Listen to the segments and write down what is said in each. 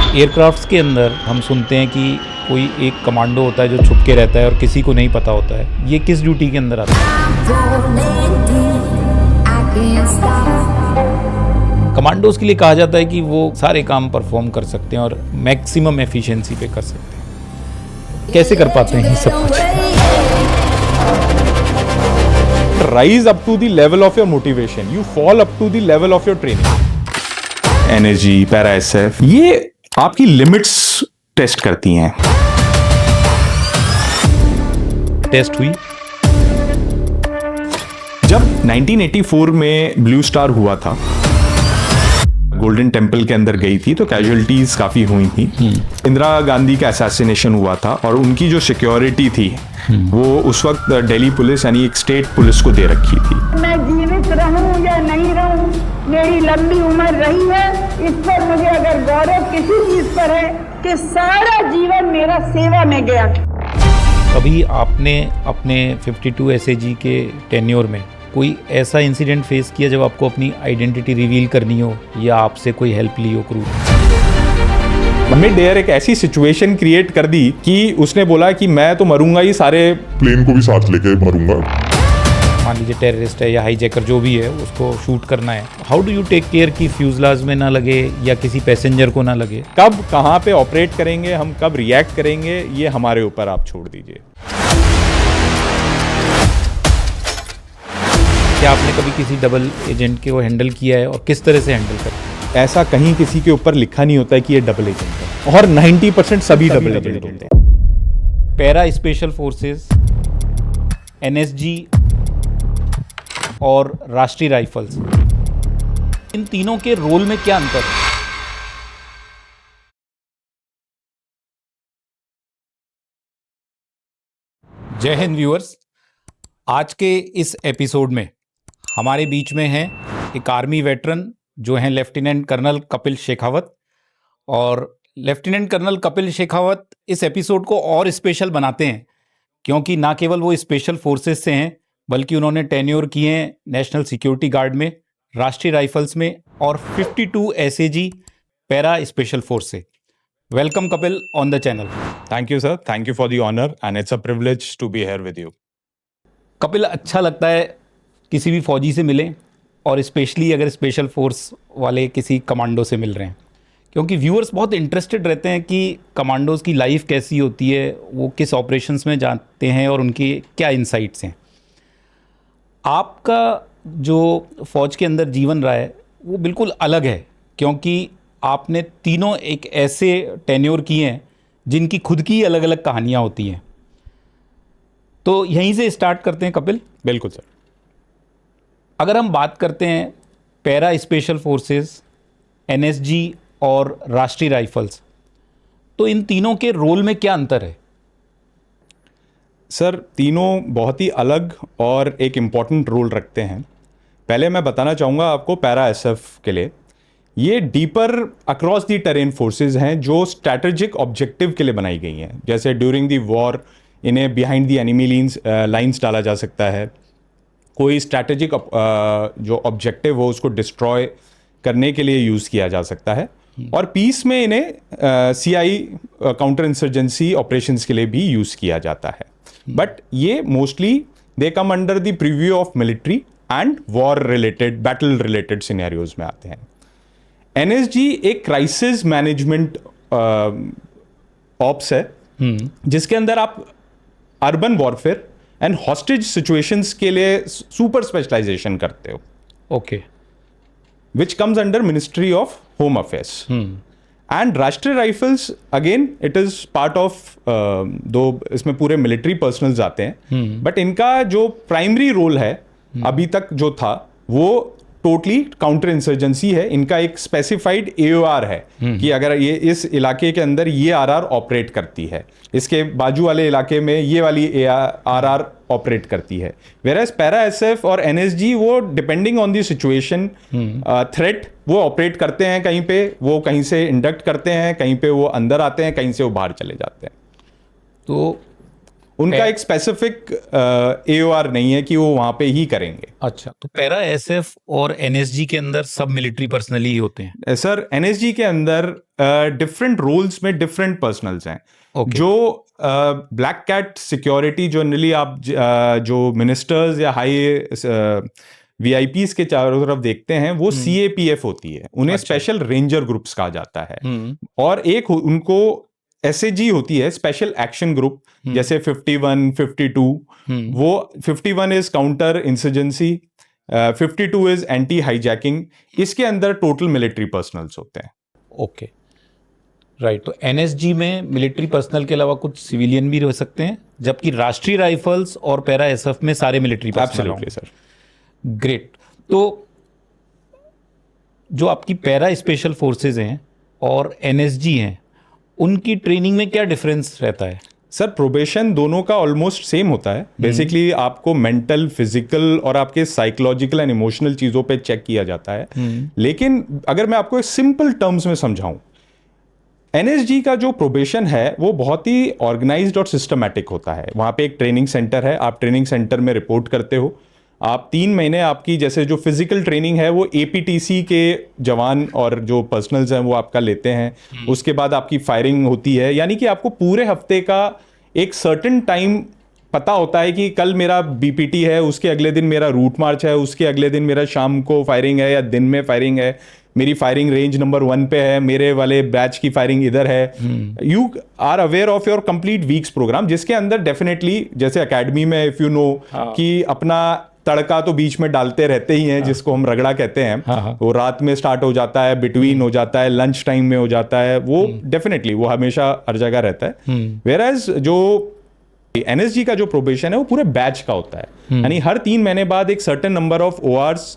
Aircrafts के अंदर हम सुनते हैं कि कोई एक कमांडो होता है जो छुप के रहता है और किसी को नहीं पता होता है। ये किस ड्यूटी के अंदर आता है? कमांडोज के लिए कहा जाता है कि वो सारे काम परफॉर्म कर सकते हैं और मैक्सिमम एफिशिएंसी पे कर सकते हैं। कैसे कर पाते हैं ये सब कुछ? Rise up to the level of your motivation. You fall up to the level of your training. NSG, Para SF, ये आपकी लिमिट्स टेस्ट करती हैं। टेस्ट हुई जब 1984 में ब्लू स्टार हुआ था, गोल्डन टेम्पल के अंदर गई थी तो कैजुअलिटीज काफी हुई थी। इंदिरा गांधी का असैसिनेशन हुआ था और उनकी जो सिक्योरिटी थी वो उस वक्त दिल्ली पुलिस यानी एक स्टेट पुलिस को दे रखी थी। मैं जीवित रहूं या नहीं रहूं, मेरी लंबी उम्र रही है, इस पर मुझे अगर गौरव किसी चीज पर है कि सारा जीवन मेरा सेवा में गया। कभी आपने अपने 52 SAG के टेन्योर में कोई ऐसा इंसिडेंट फेस किया जब आपको अपनी आइडेंटिटी रिवील करनी हो या आपसे कोई हेल्प ली हो क्रू? मिड एयर एक ऐसी सिचुएशन क्रिएट कर दी कि उसने बोला कि मैं तो मरूंगा ही, सारे प्लेन को भी साथ लेके मरूंगा। मान लीजिए टेररिस्ट है या हाईजैकर जो भी है, उसको शूट करना है। How do you take care कि फ्यूजलाज में ना लगे या किसी पैसेंजर को ना लगे? कब कहाँ पे ऑपरेट करेंगे, हम कब रिएक्ट करेंगे, ये हमारे ऊपर आप छोड़ दीजिए। क्या आपने कभी किसी डबल एजेंट को हैंडल किया है और किस तरह से हैंडल करते हैं? ऐसा कहीं किसी के ऊपर लिखा नहीं होता है कि ये डबल एजेंट है, और 90% सभी डबल एजेंट होते हैं। पैरा स्पेशल फोर्सेस, NSG और राष्ट्रीय राइफल्स, इन तीनों के रोल में क्या अंतर है? जय हिंद व्यूअर्स, आज के इस एपिसोड में हमारे बीच में हैं एक आर्मी वेटरन जो हैं लेफ्टिनेंट कर्नल कपिल शेखावत। और लेफ्टिनेंट कर्नल कपिल शेखावत इस एपिसोड को और स्पेशल बनाते हैं क्योंकि ना केवल वो स्पेशल फोर्सेस से हैं बल्कि उन्होंने टेन्योर किए हैं नेशनल सिक्योरिटी गार्ड में, राष्ट्रीय राइफल्स में और 52 SAG पैरा स्पेशल फोर्स से। Welcome Kapil on the channel. Thank you sir, thank you for the honour and it's a privilege to be here with you. Kapil, अच्छा लगता है किसी भी फौजी से मिलें और स्पेशली अगर स्पेशल फोर्स वाले किसी कमांडो से मिल रहे हैं, क्योंकि व्यूअर्स बहुत इंटरेस्टेड रहते हैं कि कमांडोज़ की लाइफ कैसी होती है, वो किस ऑपरेशंस में जाते हैं और उनकी क्या इंसाइट्स हैं। आपका जो फ़ौज के अंदर जीवन रहा है वो बिल्कुल अलग है क्योंकि आपने तीनों एक ऐसे टेन्योर किए हैं जिनकी खुद की अलग अलग कहानियाँ होती हैं। तो यहीं से स्टार्ट करते हैं कपिल। बिल्कुल सर। अगर हम बात करते हैं पैरा स्पेशल फोर्सेस, NSG और राष्ट्रीय राइफल्स, तो इन तीनों के रोल में क्या अंतर है? सर, तीनों बहुत ही अलग और एक इम्पॉर्टेंट रोल रखते हैं। पहले मैं बताना चाहूँगा आपको पैरा SF के लिए, ये deeper across the terrain forces हैं जो स्ट्रैटेजिक ऑब्जेक्टिव के लिए बनाई गई हैं। जैसे ड्यूरिंग दी वॉर इन्हें बिहाइंड दी एनिमी लाइंस डाला जा सकता है, कोई स्ट्रैटेजिक जो ऑब्जेक्टिव हो उसको डिस्ट्रॉय करने के लिए यूज़ किया जा सकता है, और पीस में इन्हें CI काउंटर इंसर्जेंसी ऑपरेशंस के लिए भी यूज़ किया जाता है। बट ये mostly they come under the preview of military and war related, battle related scenarios में आते हैं। NSG एक क्राइसिस मैनेजमेंट ऑप्स है जिसके अंदर आप urban warfare and hostage situations के लिए सुपर स्पेशलाइजेशन करते हो। Okay. Which comes under ministry of home affairs. And Rashtriya rifles again it is part of, दो इसमें पूरे मिलिट्री पर्सनल्स आते हैं, बट इनका जो प्राइमरी रोल है अभी तक जो था वो टोटली काउंटर इंसर्जेंसी है। इनका एक स्पेसिफाइड AOR है कि अगर ये इस इलाके के अंदर ये RR ऑपरेट करती है, इसके बाजू वाले इलाके में ये वाली RR ऑपरेट करती है। वेयरएज पैरा SF और NSG वो depending on the situation, threat, वो ऑपरेट करते हैं। कहीं पे वो कहीं से इंडक्ट करते हैं, कहीं पे वो अंदर आते हैं, कहीं से वो बाहर चले जाते हैं। तो उनका एक स्पेसिफिक AOR नहीं है कि वो वहां पे ही करेंगे। अच्छा, तो पैरा एसएफ और एनएसजी के अंदर सब मिलिट्री पर्सनल ही होते हैं? सर NSG के अंदर डिफरेंट रोल्स में डिफरेंट पर्सनल्स हैं। Okay. जो ब्लैक कैट सिक्योरिटी जनरली आप जो मिनिस्टर्स या हाई VIPs के चारों तरफ देखते हैं वो CAPF होती है, उन्हें स्पेशल रेंजर ग्रुप्स कहा जाता है। और एक उनको SAG होती है, स्पेशल एक्शन ग्रुप, जैसे 51, 52। वो 51 is counter insurgency, 52 is anti hijacking. इसके अंदर टोटल मिलिट्री पर्सनल्स होते हैं। Okay, right. तो एनएसजी में मिलिट्री पर्सनल के अलावा कुछ सिविलियन भी रह सकते हैं, जबकि राष्ट्रीय राइफल्स और पैरा एसएफ में सारे military personnel absolutely sir. Great. तो जो आपकी पैरा स्पेशल फोर्सेस हैं और एनएसजी हैं, उनकी ट्रेनिंग में क्या डिफरेंस रहता है? सर प्रोबेशन दोनों का ऑलमोस्ट सेम होता है। बेसिकली आपको मेंटल, फिजिकल और आपके साइकोलॉजिकल एंड इमोशनल चीज़ों पे चेक किया जाता है। लेकिन अगर मैं आपको सिंपल टर्म्स में समझाऊं, NSG का जो प्रोबेशन है वो बहुत ही ऑर्गेनाइज्ड और सिस्टमैटिक होता है। वहाँ पे एक ट्रेनिंग सेंटर है, आप ट्रेनिंग सेंटर में रिपोर्ट करते हो। आप 3 महीने आपकी जैसे जो फिजिकल ट्रेनिंग है वो APTC के जवान और जो पर्सनल्स हैं वो आपका लेते हैं। उसके बाद आपकी फायरिंग होती है, यानी कि आपको पूरे हफ्ते का एक सर्टेन टाइम पता होता है कि कल मेरा BPT है, उसके अगले दिन मेरा रूट मार्च है, उसके अगले दिन मेरा शाम को फायरिंग है या दिन में फायरिंग है, मेरी फायरिंग रेंज नंबर 1 पे है, मेरे वाले बैच की फायरिंग इधर है। You are aware of your complete weeks programme, जिसके अंदर डेफिनेटली जैसे एकेडमी में इफ यू नो कि अपना तड़का तो बीच में डालते रहते ही हैं, जिसको हम रगड़ा कहते हैं। वो रात में स्टार्ट हो जाता है, बिटवीन हो जाता है, लंच टाइम में हो जाता है, वो डेफिनेटली वो हमेशा हर जगह रहता है। वेयर एज जो NSG का जो प्रोबेशन है वो पूरे बैच का होता है, यानी हर 3 महीने बाद एक certain number of ORs,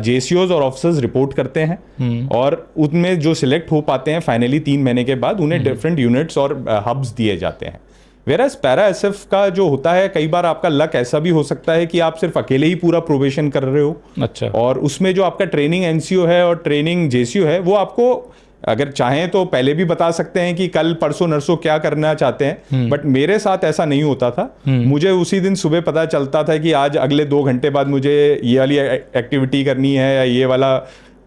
JCOs और ऑफिसर्स रिपोर्ट करते हैं, और उनमें जो सिलेक्ट हो पाते हैं फाइनली 3 महीने के बाद उन्हें डिफरेंट यूनिट्स और हब्स दिए जाते हैं। वेराज पैरा एसएफ का जो होता है, कई बार आपका लक ऐसा भी हो सकता है कि आप सिर्फ अकेले ही पूरा प्रोबेशन कर रहे हो। अच्छा। और उसमें जो आपका ट्रेनिंग NCO है और ट्रेनिंग JCO है, वो आपको अगर चाहें तो पहले भी बता सकते हैं कि कल परसों नरसों क्या करना चाहते हैं, बट मेरे साथ ऐसा नहीं होता था। मुझे उसी दिन सुबह पता चलता था कि आज अगले 2 घंटे बाद मुझे ये वाली एक्टिविटी करनी है या ये वाला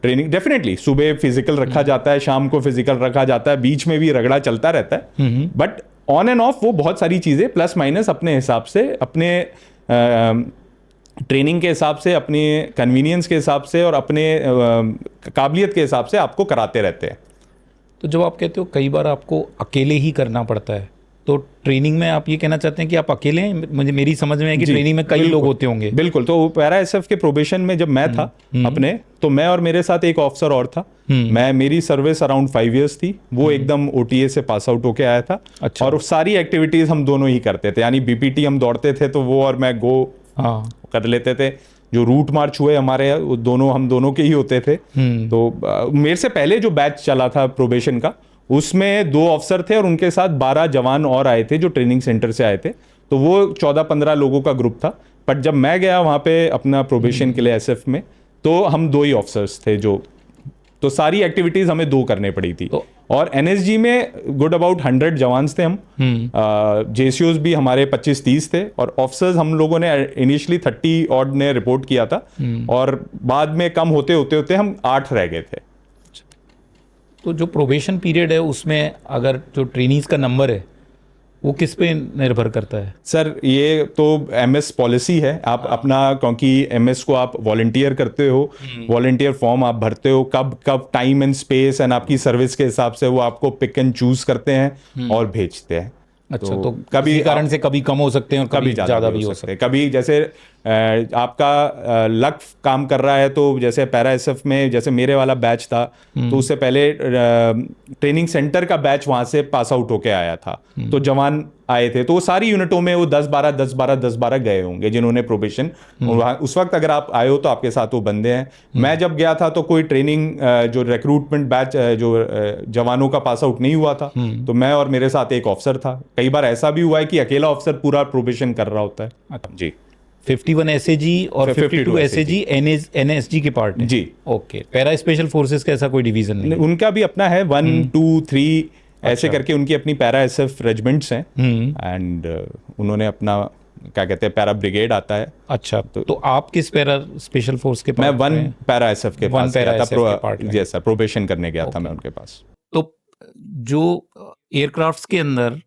ट्रेनिंग। डेफिनेटली सुबह फिजिकल रखा जाता है, शाम को फिजिकल रखा जाता है, बीच में भी रगड़ा चलता रहता है, बट ऑन एंड ऑफ वो बहुत सारी चीज़ें प्लस माइनस अपने हिसाब से, अपने ट्रेनिंग के हिसाब से, अपने कन्वीनियंस के हिसाब से और अपने काबिलियत के हिसाब से आपको कराते रहते हैं। तो जब आप कहते हो कई बार आपको अकेले ही करना पड़ता है, तो ट्रेनिंग में आप ये कहना चाहते हैं कि आप अकेले हैं? मुझे मेरी समझ में है कि ट्रेनिंग में कई लोग होते होंगे। बिल्कुल। तो पैरा एसएफ के प्रोबेशन में जब मैं था अपने, तो मैं और मेरे साथ एक ऑफिसर और था। मेरी सर्विस अराउंड 5 इयर्स थी। वो एकदम OTA से पास आउट होके आया था। अच्छा। और सारी एक्टिविटीज हम दोनों ही करते थे, यानी BPT हम दौड़ते थे तो वो और मैं गो कर लेते थे। जो रूट मार्च हुए हमारे, दोनों हम दोनों के ही होते थे। तो मेरे से पहले जो बैच चला था प्रोबेशन का, उसमें 2 अफसर थे और उनके साथ 12 जवान और आए थे जो ट्रेनिंग सेंटर से आए थे। तो वो 14-15 लोगों का ग्रुप था। बट जब मैं गया वहाँ पे अपना प्रोबेशन के लिए एसएफ में, तो हम 2 ही ऑफिसर्स थे तो सारी एक्टिविटीज हमें 2 करने पड़ी थी। और NSG में गुड अबाउट 100 जवान्स थे हम। JCOs भी हमारे 25-30 थे, और ऑफिसर्स हम लोगों ने इनिशियली 30 ऑड ने रिपोर्ट किया था, और बाद में कम होते होते हम 8 रह गए थे। तो जो प्रोबेशन पीरियड है उसमें अगर जो ट्रेनीज का नंबर है वो किस पे निर्भर करता है? सर ये तो MS पॉलिसी है। आप अपना, क्योंकि MS को आप वॉलंटियर करते हो, वॉलंटियर फॉर्म आप भरते हो, कब टाइम एंड स्पेस एंड आपकी सर्विस के हिसाब से वो आपको पिक एंड चूज करते हैं और भेजते हैं। अच्छा। तो कभी कारण से कभी कम हो सकते हैं और कभी ज़्यादा भी हो सकते हैं। कभी जैसे आपका लक काम कर रहा है, तो जैसे पैरा एसएफ में जैसे मेरे वाला बैच था, तो उससे पहले ट्रेनिंग सेंटर का बैच वहाँ से पास आउट होके आया था, तो जवान आए थे। तो वो सारी यूनिटों में वो 10-12 गए होंगे जिन्होंने प्रोबेशन। उस वक्त अगर आप आए हो तो आपके साथ वो बंदे हैं। मैं जब गया था तो कोई ट्रेनिंग जो रिक्रूटमेंट बैच जो जवानों का पास आउट नहीं हुआ था, तो मैं और मेरे साथ एक ऑफिसर था। कई बार ऐसा भी हुआ है कि अकेला ऑफिसर पूरा प्रोबेशन कर रहा होता है। जी। 51 SAG और 52 SAG NSG के पार्ट है। जी। ओके। पैरा स्पेशल फोर्सेस का ऐसा कोई डिवीजन नहीं? उनका भी अपना है 1, 2, 3 ऐसे करके उनकी अपनी पैरा एसएफ रेजिमेंट्स हैं एंड उन्होंने अपना क्या कहते हैं पैरा ब्रिगेड आता है। अच्छा, तो आप किस पैरा स्पेशल फोर्स के मैं पास वन हैं? पैरा एसएफ के पास पैरा गया SF के पार्ट था, में। जैसा प्रोबेशन करने गया था मैं उनके पास। तो जो एयरक्राफ्ट्स के अंदर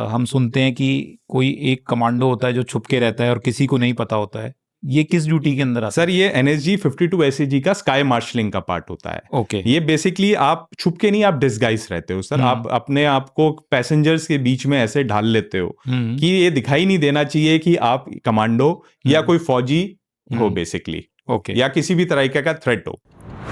हम सुनते हैं कि कोई एक कमांडो होता है जो छुप के रहता है और किसी को नहीं पता होता है, ये किस ड्यूटी के अंदर आता सर ये NSG 52 SAG का स्काई मार्शलिंग का पार्ट होता है। है? ओके, ये बेसिकली आप छुप के नहीं, आप डिस्गाइज रहते हो सर। आप अपने आप को पैसेंजर्स के बीच में ऐसे ढाल लेते हो कि ये दिखाई नहीं देना चाहिए कि आप कमांडो या कोई फौजी हो बेसिकली, ओके। या किसी भी तरीके का थ्रेट हो।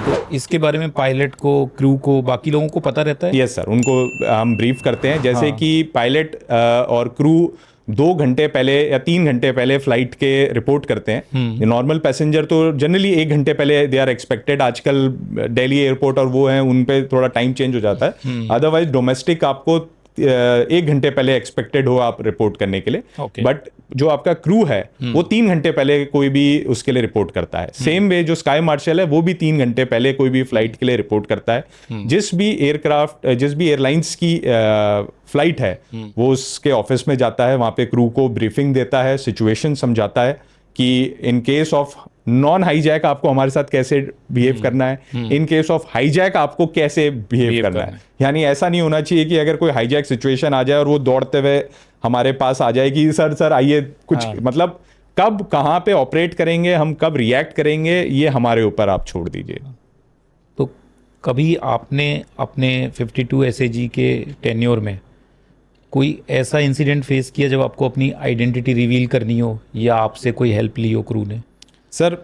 तो इसके बारे में पायलट को, क्रू को, बाकी लोगों को पता रहता है? यस सर, उनको हम ब्रीफ करते हैं, जैसे कि पायलट और क्रू 2 घंटे पहले या 3 घंटे पहले फ्लाइट के रिपोर्ट करते हैं। नॉर्मल पैसेंजर तो जनरली 1 घंटे पहले दे आर एक्सपेक्टेड। आजकल दिल्ली एयरपोर्ट और वो हैं, उन पे थोड़ा टाइम चेंज हो जाता है। अदरवाइज डोमेस्टिक आपको 1 घंटे पहले एक्सपेक्टेड हो आप रिपोर्ट करने के लिए। Okay. बट जो आपका क्रू है वो 3 घंटे पहले कोई भी उसके लिए रिपोर्ट करता है। सेम वे जो स्काई मार्शल है वो भी 3 घंटे पहले कोई भी फ्लाइट के लिए रिपोर्ट करता है। जिस भी एयरलाइंस की फ्लाइट है वो उसके ऑफिस में जाता है, वहां पे क्रू को ब्रीफिंग देता है, सिचुएशन समझाता है कि in case of non hijack आपको हमारे साथ कैसे बिहेव करना है, इन केस ऑफ हाईजैक आपको कैसे बिहेव करना है। यानी ऐसा नहीं होना चाहिए कि अगर कोई हाईजैक सिचुएशन आ जाए और वो दौड़ते हुए हमारे पास आ जाए कि सर आइए कुछ, मतलब कब कहाँ पे ऑपरेट करेंगे हम, कब रिएक्ट करेंगे, ये हमारे ऊपर आप छोड़ दीजिए। तो कभी आपने अपने 52 SAG के टेन्योर में कोई ऐसा इंसिडेंट फेस किया जब आपको अपनी आइडेंटिटी रिवील करनी हो या आपसे कोई हेल्प ली हो क्रू ने? सर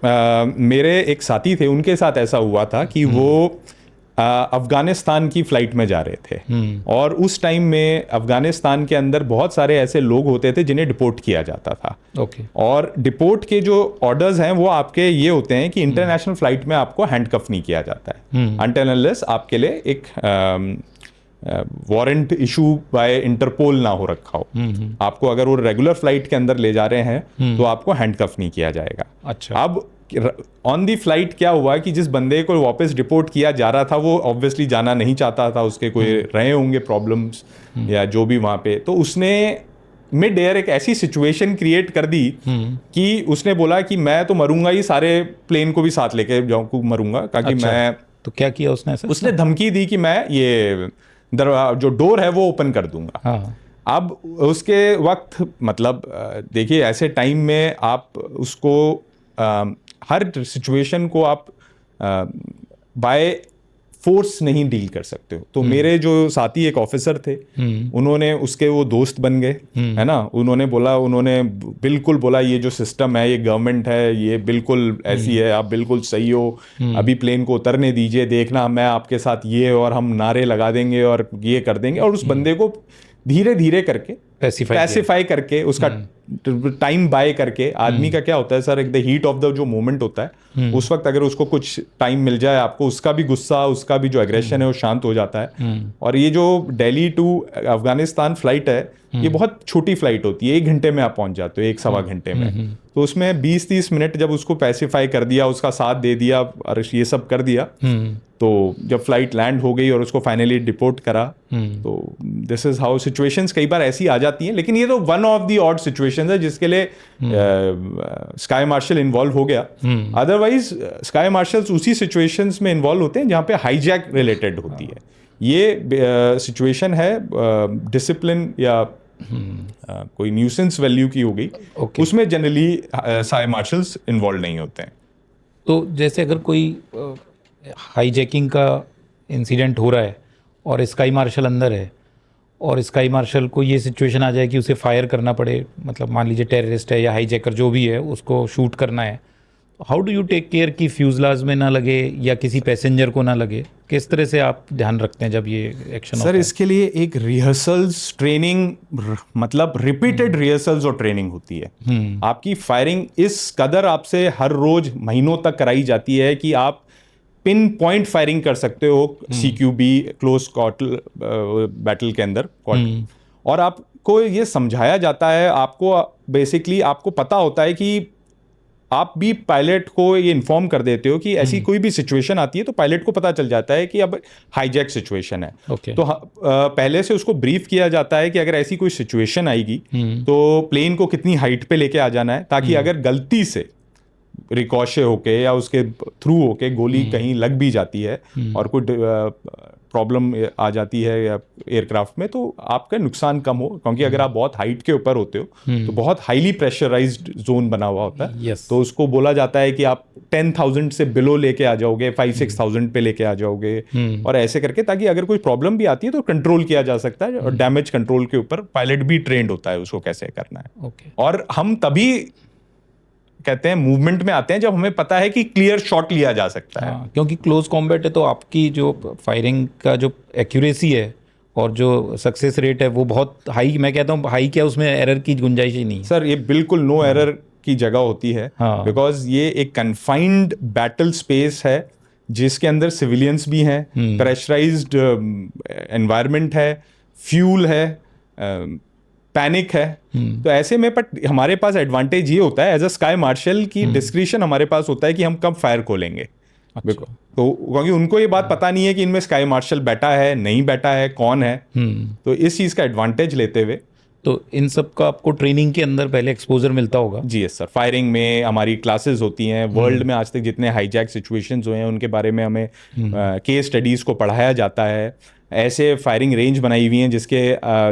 मेरे एक साथी थे, उनके साथ ऐसा हुआ था कि वो अफगानिस्तान की फ्लाइट में जा रहे थे और उस टाइम में अफगानिस्तान के अंदर बहुत सारे ऐसे लोग होते थे जिन्हें डिपोर्ट किया जाता था। ओके। और डिपोर्ट के जो ऑर्डर्स हैं वो आपके ये होते हैं कि इंटरनेशनल फ्लाइट में आपको हैंडकफ नहीं किया जाता है अनटिल अनलेस आपके लिए एक वारंट इशू बाय इंटरपोल ना हो रखा हो। आपको अगर वो रेगुलर फ्लाइट के अंदर ले जा रहे हैं तो आपको हैंडकफ नहीं किया जाएगा। अच्छा। अब ऑन दी फ्लाइट क्या हुआ कि जिस बंदे को वापस डिपोर्ट किया जा रहा था वो ऑब्वियसली जाना नहीं चाहता था, उसके कोई रहे होंगे प्रॉब्लम्स या जो भी वहां पे, तो उसने मिड एयर एक ऐसी सिचुएशन क्रिएट कर दी कि उसने बोला कि मैं तो मरूंगा ही, सारे प्लेन को भी साथ लेके जाऊँ मरूंगा, ताकि अच्छा। मैं, तो क्या किया उसने ऐसा? उसने धमकी दी कि मैं ये जो डोर है वो ओपन कर दूंगा। हाँ। अब उसके वक्त मतलब देखिए ऐसे टाइम में आप उसको हर सिचुएशन को आप बाय फोर्स नहीं डील कर सकते हो। तो मेरे जो साथी एक ऑफिसर थे, उन्होंने उसके वो दोस्त बन गए, है ना। उन्होंने बिल्कुल बोला ये जो सिस्टम है, ये गवर्नमेंट है, ये बिल्कुल ऐसी है, आप बिल्कुल सही हो, अभी प्लेन को उतरने दीजिए, देखना मैं आपके साथ ये और हम नारे लगा देंगे और ये कर देंगे। और उस बंदे को धीरे धीरे करके पैसिफाई करके उसका टाइम बाय करके, आदमी का क्या होता है सर, एक द हीट ऑफ द जो मोमेंट होता है उस वक्त अगर उसको कुछ टाइम मिल जाए आपको, उसका भी गुस्सा, उसका भी जो एग्रेशन है वो शांत हो जाता है। और ये जो दिल्ली टू अफगानिस्तान फ्लाइट है ये बहुत छोटी फ्लाइट होती है, 1 घंटे में आप पहुंच जाते हो, 1-1.25 घंटे में। तो उसमें 20-30 मिनट जब उसको पैसिफाई कर दिया, उसका साथ दे दिया और ये सब कर दिया, तो जब फ्लाइट लैंड हो गई और उसको फाइनली डिपोर्ट करा, तो दिस इज हाउ सिचुएशंस कई बार ऐसी आ जाती हैं। लेकिन ये तो one of the odd situations है जिसके लिए स्काई मार्शल इन्वॉल्व हो गया। अदरवाइज स्काई मार्शल्स उसी सिचुएशंस में इन्वॉल्व होते हैं जहाँ पे हाईजैक रिलेटेड होती है। ये सिचुएशन है डिसिप्लिन या कोई न्यूसेंस वैल्यू की हो गई, उसमें जनरली स्काई मार्शल्स इन्वॉल्व नहीं होते हैं। तो जैसे अगर कोई हाईजैकिंग का इंसिडेंट हो रहा है और स्काई मार्शल अंदर है और स्काई मार्शल को ये सिचुएशन आ जाए कि उसे फायर करना पड़े, मतलब मान लीजिए टेररिस्ट है या हाईजैकर जो भी है उसको शूट करना है, how do you take care कि फ्यूजलाज में ना लगे या किसी पैसेंजर को ना लगे? किस तरह से आप ध्यान रखते हैं जब ये एक्शन होता है? सर इसके लिए एक रिहर्सल्स ट्रेनिंग, मतलब रिपीटेड रिहर्सल्स और ट्रेनिंग होती है। आपकी फायरिंग इस कदर आपसे हर रोज महीनों तक कराई जाती है कि आप पिन पॉइंट फायरिंग कर सकते हो CQB क्लोज क्वार्टर बैटल के अंदर। और आपको ये समझाया जाता है, आपको बेसिकली आपको पता होता है कि आप भी पायलट को ये इन्फॉर्म कर देते हो कि ऐसी कोई भी सिचुएशन आती है तो पायलट को पता चल जाता है कि अब हाईजैक सिचुएशन है। Okay. तो पहले से उसको ब्रीफ किया जाता है कि अगर ऐसी कोई सिचुएशन आएगी तो प्लेन को कितनी हाइट पे लेके आ जाना है, ताकि अगर गलती से रिकॉशे होके या उसके थ्रू होके गोली कहीं लग भी जाती है और कोई प्रॉब्लम आ जाती है या एयरक्राफ्ट में, तो आपका नुकसान कम हो, क्योंकि अगर आप बहुत हाइट के ऊपर होते हो तो बहुत हाईली प्रेशराइज्ड जोन बना हुआ होता है। Yes. तो उसको बोला जाता है कि आप 10,000 से बिलो लेके आ जाओगे, 5-6,000 पे लेके आ जाओगे, और ऐसे करके, ताकि अगर कोई प्रॉब्लम भी आती है तो कंट्रोल किया जा सकता है। और डैमेज कंट्रोल के ऊपर पायलट भी ट्रेंड होता है उसको कैसे करना है। Okay. और हम तभी कहते हैं मूवमेंट में आते हैं जब हमें पता है कि क्लियर शॉट लिया जा सकता है। हाँ, क्योंकि क्लोज कॉम्बैट है तो आपकी जो फायरिंग का जो एक्यूरेसी है और जो सक्सेस रेट है वो बहुत हाई, मैं कहता हूँ हाई, क्या उसमें एरर की गुंजाइश ही नहीं है। सर ये बिल्कुल नो एरर की जगह होती है, हाँ। बिकॉज ये एक कन्फाइंड बैटल स्पेस है जिसके अंदर सिविलियंस भी हैं, प्रेशराइज्ड एनवायरनमेंट है, फ्यूल है, पैनिक है। तो ऐसे में बट हमारे पास एडवांटेज ये होता है एज अ स्काई मार्शल की डिस्क्रिशन हमारे पास होता है कि हम कब फायर खोलेंगे। तो क्योंकि उनको ये बात पता नहीं है कि इनमें स्काई मार्शल बैठा है नहीं बैठा है, कौन है। तो इस चीज़ का एडवांटेज लेते हुए तो इन सब का आपको ट्रेनिंग के अंदर पहले एक्सपोजर मिलता होगा। जी यस सर, फायरिंग में हमारी क्लासेस होती हैं। वर्ल्ड में आज तक जितने हाईजैक सिचुएशंस हुए हैं उनके बारे में हमें केस स्टडीज़ को पढ़ाया जाता है। ऐसे फायरिंग रेंज बनाई हुई हैं जिसके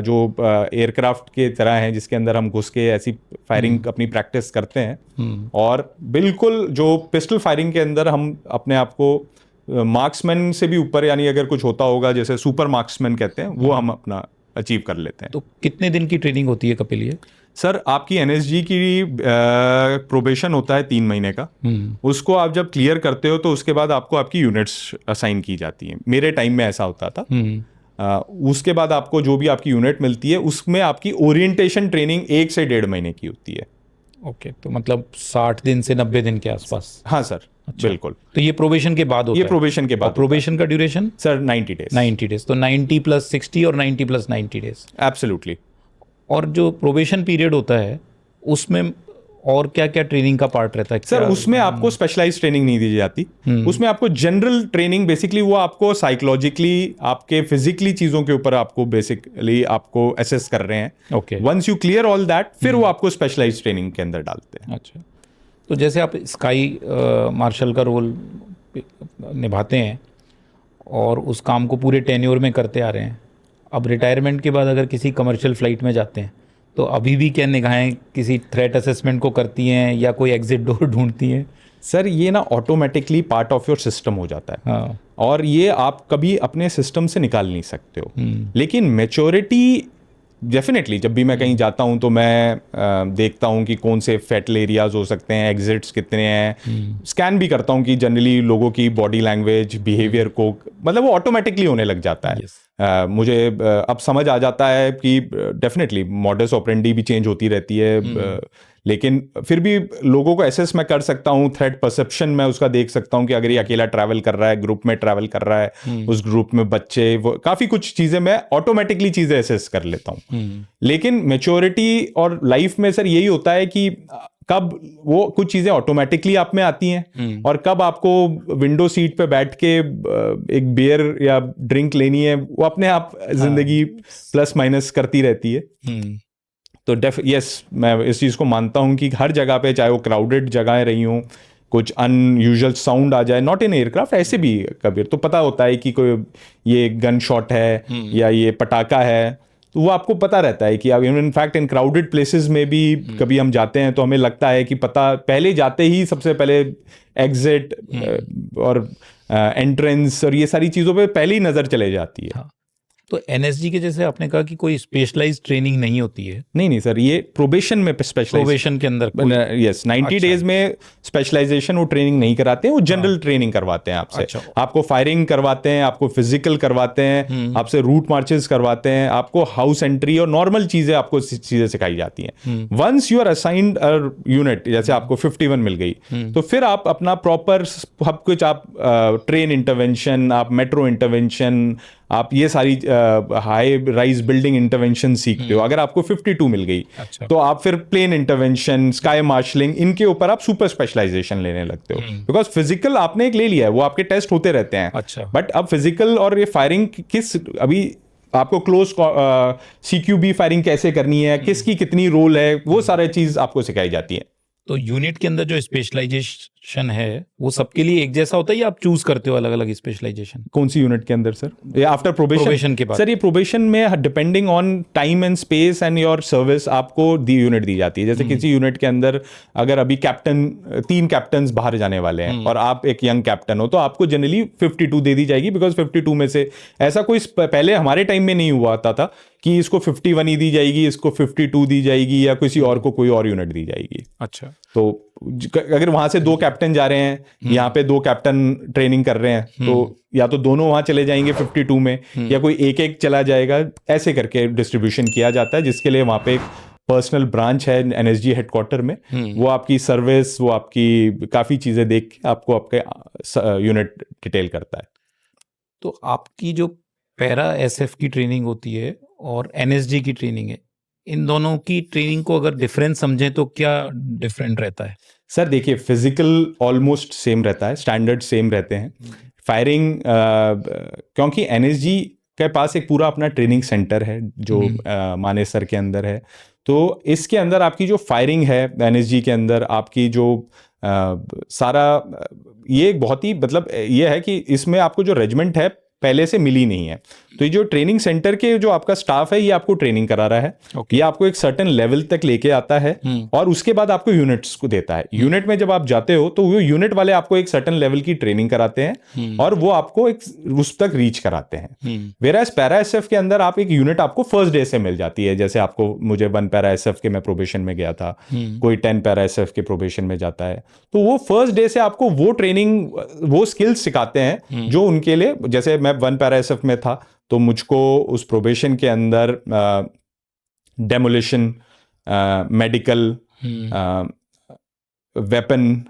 जो एयरक्राफ्ट के तरह हैं, जिसके अंदर हम घुस के ऐसी फायरिंग अपनी प्रैक्टिस करते हैं। और बिल्कुल जो पिस्टल फायरिंग के अंदर हम अपने आप को मार्क्समैन से भी ऊपर, यानी अगर कुछ होता होगा जैसे सुपर मार्क्समैन कहते हैं, वो हम अपना अचीव कर लेते हैं। तो कितने दिन की ट्रेनिंग होती है कपिल ये? सर आपकी एनएसजी की प्रोबेशन होता है 3 महीने का। उसको आप जब क्लियर करते हो तो उसके बाद आपको आपकी यूनिट्स असाइन की जाती हैं। मेरे टाइम में ऐसा होता था। उसके बाद आपको जो भी आपकी यूनिट मिलती है उसमें आपकी ओरिएंटेशन ट्रेनिंग 1 से 1.5 महीने की होती है। ओके, तो मतलब 60 दिन से 90 दिन के आसपास। हाँ सर, बिल्कुल। तो ये प्रोबेशन के बाद होता ये है? प्रोबेशन के बाद। प्रोबेशन का ड्यूरेशन सर 90 डेज। 90 डेज, तो 90 + 60 और 90 + 90 डेज। एब्सोल्युटली। और जो प्रोबेशन पीरियड होता है उसमें और क्या क्या ट्रेनिंग का पार्ट रहता है? सर उसमें आपको स्पेशलाइज ट्रेनिंग नहीं दी जाती। उसमें आपको जनरल ट्रेनिंग, बेसिकली वो आपको साइकोलॉजिकली, आपके फिजिकली चीजों के ऊपर आपको बेसिकली आपको असेस कर रहे हैं। Okay, once you clear all that, फिर वो आपको स्पेशलाइज ट्रेनिंग के अंदर डालते हैं। अच्छा, तो जैसे आप स्काई मार्शल का रोल निभाते हैं और उस काम को पूरे टेन्योर में करते आ रहे हैं, अब रिटायरमेंट के बाद अगर किसी कमर्शियल फ्लाइट में जाते हैं तो अभी भी क्या निगाहें किसी थ्रेट असेसमेंट को करती हैं या कोई एग्जिट डोर ढूंढती हैं? सर ये ना automatically part of your system हो जाता है। हाँ। और ये आप कभी अपने सिस्टम से निकाल नहीं सकते हो। लेकिन मैच्योरिटी डेफिनेटली, जब भी मैं कहीं जाता हूं तो मैं देखता हूं कि कौन से फैटल एरियाज हो सकते हैं, एग्जिट्स कितने हैं, स्कैन भी करता हूं कि जनरली लोगों की बॉडी लैंग्वेज, बिहेवियर को, मतलब वो ऑटोमेटिकली होने लग जाता है। मुझे अब समझ आ जाता है कि डेफिनेटली मॉडस ऑपरेंडी भी चेंज होती रहती है, लेकिन फिर भी लोगों को एसेस मैं कर सकता हूँ। थ्रेट परसेप्शन मैं उसका देख सकता हूँ कि अगर ये अकेला ट्रैवल कर रहा है, ग्रुप में ट्रैवल कर रहा है, उस ग्रुप में बच्चे, वो काफ़ी कुछ चीज़ें मैं ऑटोमेटिकली चीज़ें एसेस कर लेता हूँ। लेकिन मैच्योरिटी और लाइफ में सर यही होता है कि कब वो कुछ चीज़ें ऑटोमेटिकली आप में आती हैं और कब आपको विंडो सीट पे बैठ के एक बियर या ड्रिंक लेनी है, वो अपने आप जिंदगी प्लस माइनस करती रहती है। तो यस, मैं इस चीज़ को मानता हूँ कि हर जगह पे, चाहे वो क्राउडेड जगहें रही हों, कुछ अनयूजुअल साउंड आ जाए, नॉट इन एयरक्राफ्ट, ऐसे भी कभी तो पता होता है कि कोई ये गन शॉट है या ये पटाखा है, तो वो आपको पता रहता है कि अब इनफैक्ट इन क्राउडेड प्लेसेस में भी कभी हम जाते हैं तो हमें लगता है कि पता पहले जाते ही सबसे पहले एग्जिट और एंट्रेंस और ये सारी चीज़ों पे पहले ही नज़र चले जाती है। हाँ। तो एनएसजी के जैसे आपने कहा कि कोई स्पेशलाइज्ड ट्रेनिंग नहीं होती है? नहीं सर, ये प्रोबेशन में स्पेशलाइज, प्रोबेशन के अंदर यस 90 डेज में स्पेशलाइजेशन वो ट्रेनिंग नहीं कराते हैं, वो जनरल ट्रेनिंग करवाते हैं आपसे। अच्छा। आपको फायरिंग करवाते हैं, आपको फिजिकल करवाते हैं, आपसे रूट मार्चेस करवाते हैं, आपको हाउस एंट्री और नॉर्मल चीजें आपको चीजें सिखाई जाती हैं। Once you are assigned a unit, जैसे आपको 51 मिल गई, तो फिर आप अपना प्रॉपर सब कुछ, आप ट्रेन इंटरवेंशन, आप मेट्रो इंटरवेंशन, आप ये सारी हाई राइज बिल्डिंग इंटरवेंशन सीखते हो। अगर आपको 52 मिल गई अच्छा। तो आप फिर प्लेन इंटरवेंशन, स्काई मार्शलिंग, इनके ऊपर आप सुपर स्पेशलाइजेशन लेने लगते हो, बिकॉज फिजिकल आपने एक ले लिया है, वो आपके टेस्ट होते रहते हैं। अच्छा। बट अब फिजिकल और ये फायरिंग किस, अभी आपको क्लोज CQB फायरिंग कैसे करनी है, किसकी कितनी रोल है, वो सारे चीज आपको सिखाई जाती है। तो यूनिट के अंदर जो स्पेशलाइजेशन है वो सबके लिए एक जैसा होता है या आप चूज करते हो अलग अलग स्पेशलाइजेशन? कौन सी यूनिट के अंदर सर? ये आफ्टर Probation के बाद? सर ये प्रोबेशन में depending on time and space and your service आपको यूनिट दी जाती है। जैसे किसी यूनिट के अंदर अगर अभी 3 कैप्टन बाहर जाने वाले हैं और आप एक यंग कैप्टन हो, तो आपको जनरली 52 दे दी जाएगी, बिकॉज 52 में से ऐसा कोई पहले हमारे टाइम में नहीं हुआ था कि इसको 51 ही दी जाएगी, इसको 52 दी जाएगी, या किसी और को कोई और यूनिट दी जाएगी। अच्छा। तो अगर वहां से 2 कैप्टन जा रहे हैं, यहाँ पे 2 कैप्टन ट्रेनिंग कर रहे हैं, तो या तो दोनों वहां चले जाएंगे 52 में, या कोई एक चला जाएगा, ऐसे करके डिस्ट्रीब्यूशन किया जाता है, जिसके लिए वहां पे एक पर्सनल ब्रांच है NSG हेडक्वार्टर में। वो आपकी सर्विस, वो आपकी काफी चीजें देख के आपको आपके यूनिट डिटेल करता है। तो आपकी जो पैरा SF की ट्रेनिंग होती है और NSG की ट्रेनिंग है, इन दोनों की ट्रेनिंग को अगर डिफरेंस समझें तो क्या डिफरेंट रहता है? सर देखिए, फिजिकल ऑलमोस्ट सेम रहता है, स्टैंडर्ड सेम रहते हैं। फायरिंग क्योंकि NSG के पास एक पूरा अपना ट्रेनिंग सेंटर है जो मानेसर के अंदर है, तो इसके अंदर आपकी जो फायरिंग है NSG के अंदर, आपकी जो सारा ये बहुत ही मतलब ये है कि इसमें आपको जो रेजिमेंट है पहले से मिली नहीं है। तो ये जो ट्रेनिंग सेंटर के जो आपका स्टाफ है, ये आपको ट्रेनिंग करा रहा है, ये आपको एक सर्टेन लेवल तक लेके आता है और उसके बाद आपको यूनिट्स को देता है। यूनिट में जब आप जाते हो तो वो यूनिट वाले आपको एक सर्टेन लेवल की ट्रेनिंग कराते हैं और वो आपको एक उस तक रीच कराते हैं। वेराज पैरा SF के अंदर आप एक यूनिट आपको फर्स्ट डे से मिल जाती है। जैसे आपको, मुझे 1 पैरा SF के मैं प्रोबेशन में गया था, कोई 10 पैरा SF के प्रोबेशन में जाता है, तो वो फर्स्ट डे से आपको वो ट्रेनिंग, वो स्किल्स सिखाते हैं जो उनके लिए, जैसे मैं 1 पैरा SF में था तो मुझको उस प्रोबेशन के अंदर demolition, medical, weapon,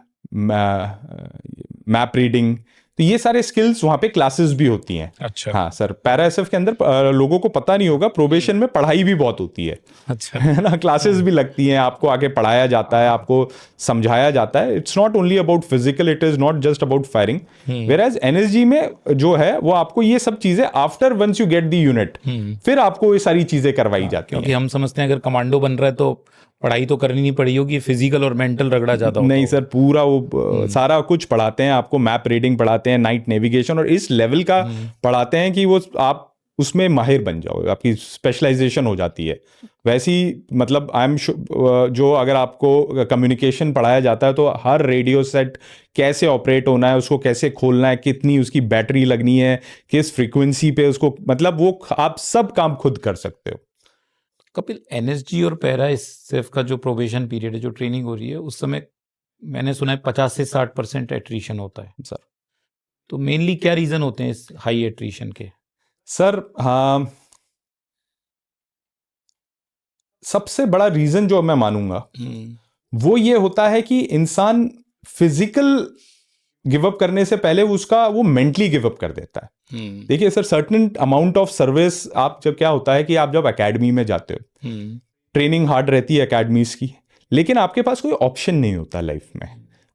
map reading, तो ये सारे स्किल्स वहाँ पे क्लासेस भी होती हैं। अच्छा। हाँ सर, पैरा SF के अंदर लोगों को पता नहीं होगा, प्रोबेशन में पढ़ाई भी बहुत होती है। अच्छा। है ना, क्लासेस भी लगती हैं, आपको आगे पढ़ाया जाता है, आपको समझाया जाता है। It's not only about physical, it is not just about firing. वेराज NSG में जो है वो आपको ये सब चीजें after once you get the unit, फिर आपको ये सारी चीजें करवाई जाती हैं। क्योंकि हम समझते हैं अगर कमांडो बन रहा है तो पढ़ाई तो करनी नहीं पड़ी होगी, फिजिकल और मेंटल रगड़ा जाता होगा। नहीं सर, पूरा वो सारा कुछ पढ़ाते हैं आपको, मैप रीडिंग पढ़ाते हैं, नाइट नेविगेशन, और इस लेवल का पढ़ाते हैं कि वो आप उसमें माहिर बन जाओ, आपकी स्पेशलाइजेशन हो जाती है। वैसी मतलब आई एम जो अगर आपको कम्युनिकेशन पढ़ाया जाता है तो हर रेडियो सेट कैसे ऑपरेट होना है, उसको कैसे खोलना है, कितनी उसकी बैटरी लगनी है, किस फ्रीक्वेंसी पे उसको, मतलब वो आप सब काम खुद कर सकते हो। कपिल, NSG और पैरा SF का जो प्रोबेशन पीरियड है, जो ट्रेनिंग हो रही है, उस समय मैंने सुना है 50 से 60% एट्रीशन होता है सर। तो मेनली क्या रीजन होते हैं इस हाई एट्रीशन के? सर हाँ, सबसे बड़ा रीजन जो मैं मानूंगा वो ये होता है कि इंसान फिजिकल गिव अप करने से पहले उसका वो मेंटली गिव अप कर देता है। देखिए sir, certain amount of service, आप जब क्या होता है कि आप जब एकेडमी में जाते हो, ट्रेनिंग हार्ड रहती है एकेडमीज की, लेकिन आपके पास कोई ऑप्शन नहीं होता लाइफ में।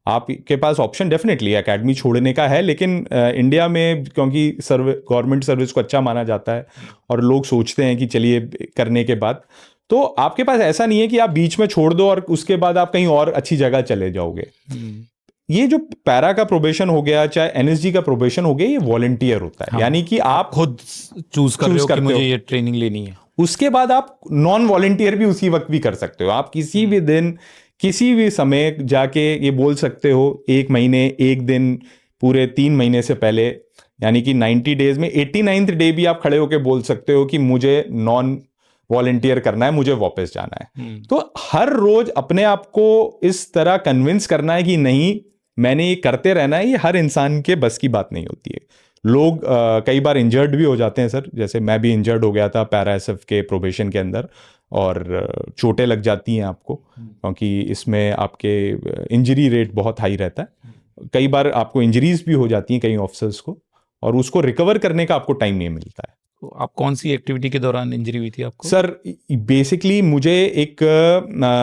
आपके पास ऑप्शन डेफिनेटली एकेडमी छोड़ने का है, लेकिन इंडिया में क्योंकि गवर्नमेंट सर्विस को अच्छा माना जाता है और लोग सोचते हैं कि चलिए करने के बाद, तो आपके पास ऐसा नहीं है कि आप बीच में छोड़ दो और उसके बाद आप कहीं और अच्छी जगह चले जाओगे। ये जो पैरा का प्रोबेशन हो गया, चाहे NSG का प्रोबेशन हो गया, ये वॉलंटियर होता है। हाँ, यानी कि आप खुद चूज कर रहे हो कि मुझे ये ट्रेनिंग लेनी है। उसके बाद आप नॉन वॉलंटियर भी उसी वक्त भी कर सकते हो। आप किसी भी दिन, किसी भी समय जाके ये बोल सकते हो, 1 महीने 1 दिन, पूरे 3 महीने से पहले, यानी कि 90 डेज में 89th डे भी आप खड़े होके बोल सकते हो कि मुझे नॉन वॉलंटियर करना है, मुझे वापस जाना है। तो हर रोज अपने आप को इस तरह कन्विंस करना है कि नहीं, मैंने ये करते रहना है, ये हर इंसान के बस की बात नहीं होती है। लोग कई बार इंजर्ड भी हो जाते हैं सर, जैसे मैं भी इंजर्ड हो गया था पैरा SF के प्रोबेशन के अंदर, और चोटें लग जाती हैं आपको, क्योंकि इसमें आपके इंजरी रेट बहुत हाई रहता है। कई बार आपको इंजरीज भी हो जाती हैं कई ऑफिसर्स को, और उसको रिकवर करने का आपको टाइम नहीं मिलता है। तो आप कौन सी एक्टिविटी के दौरान इंजरी हुई थी आपको? सर बेसिकली मुझे एक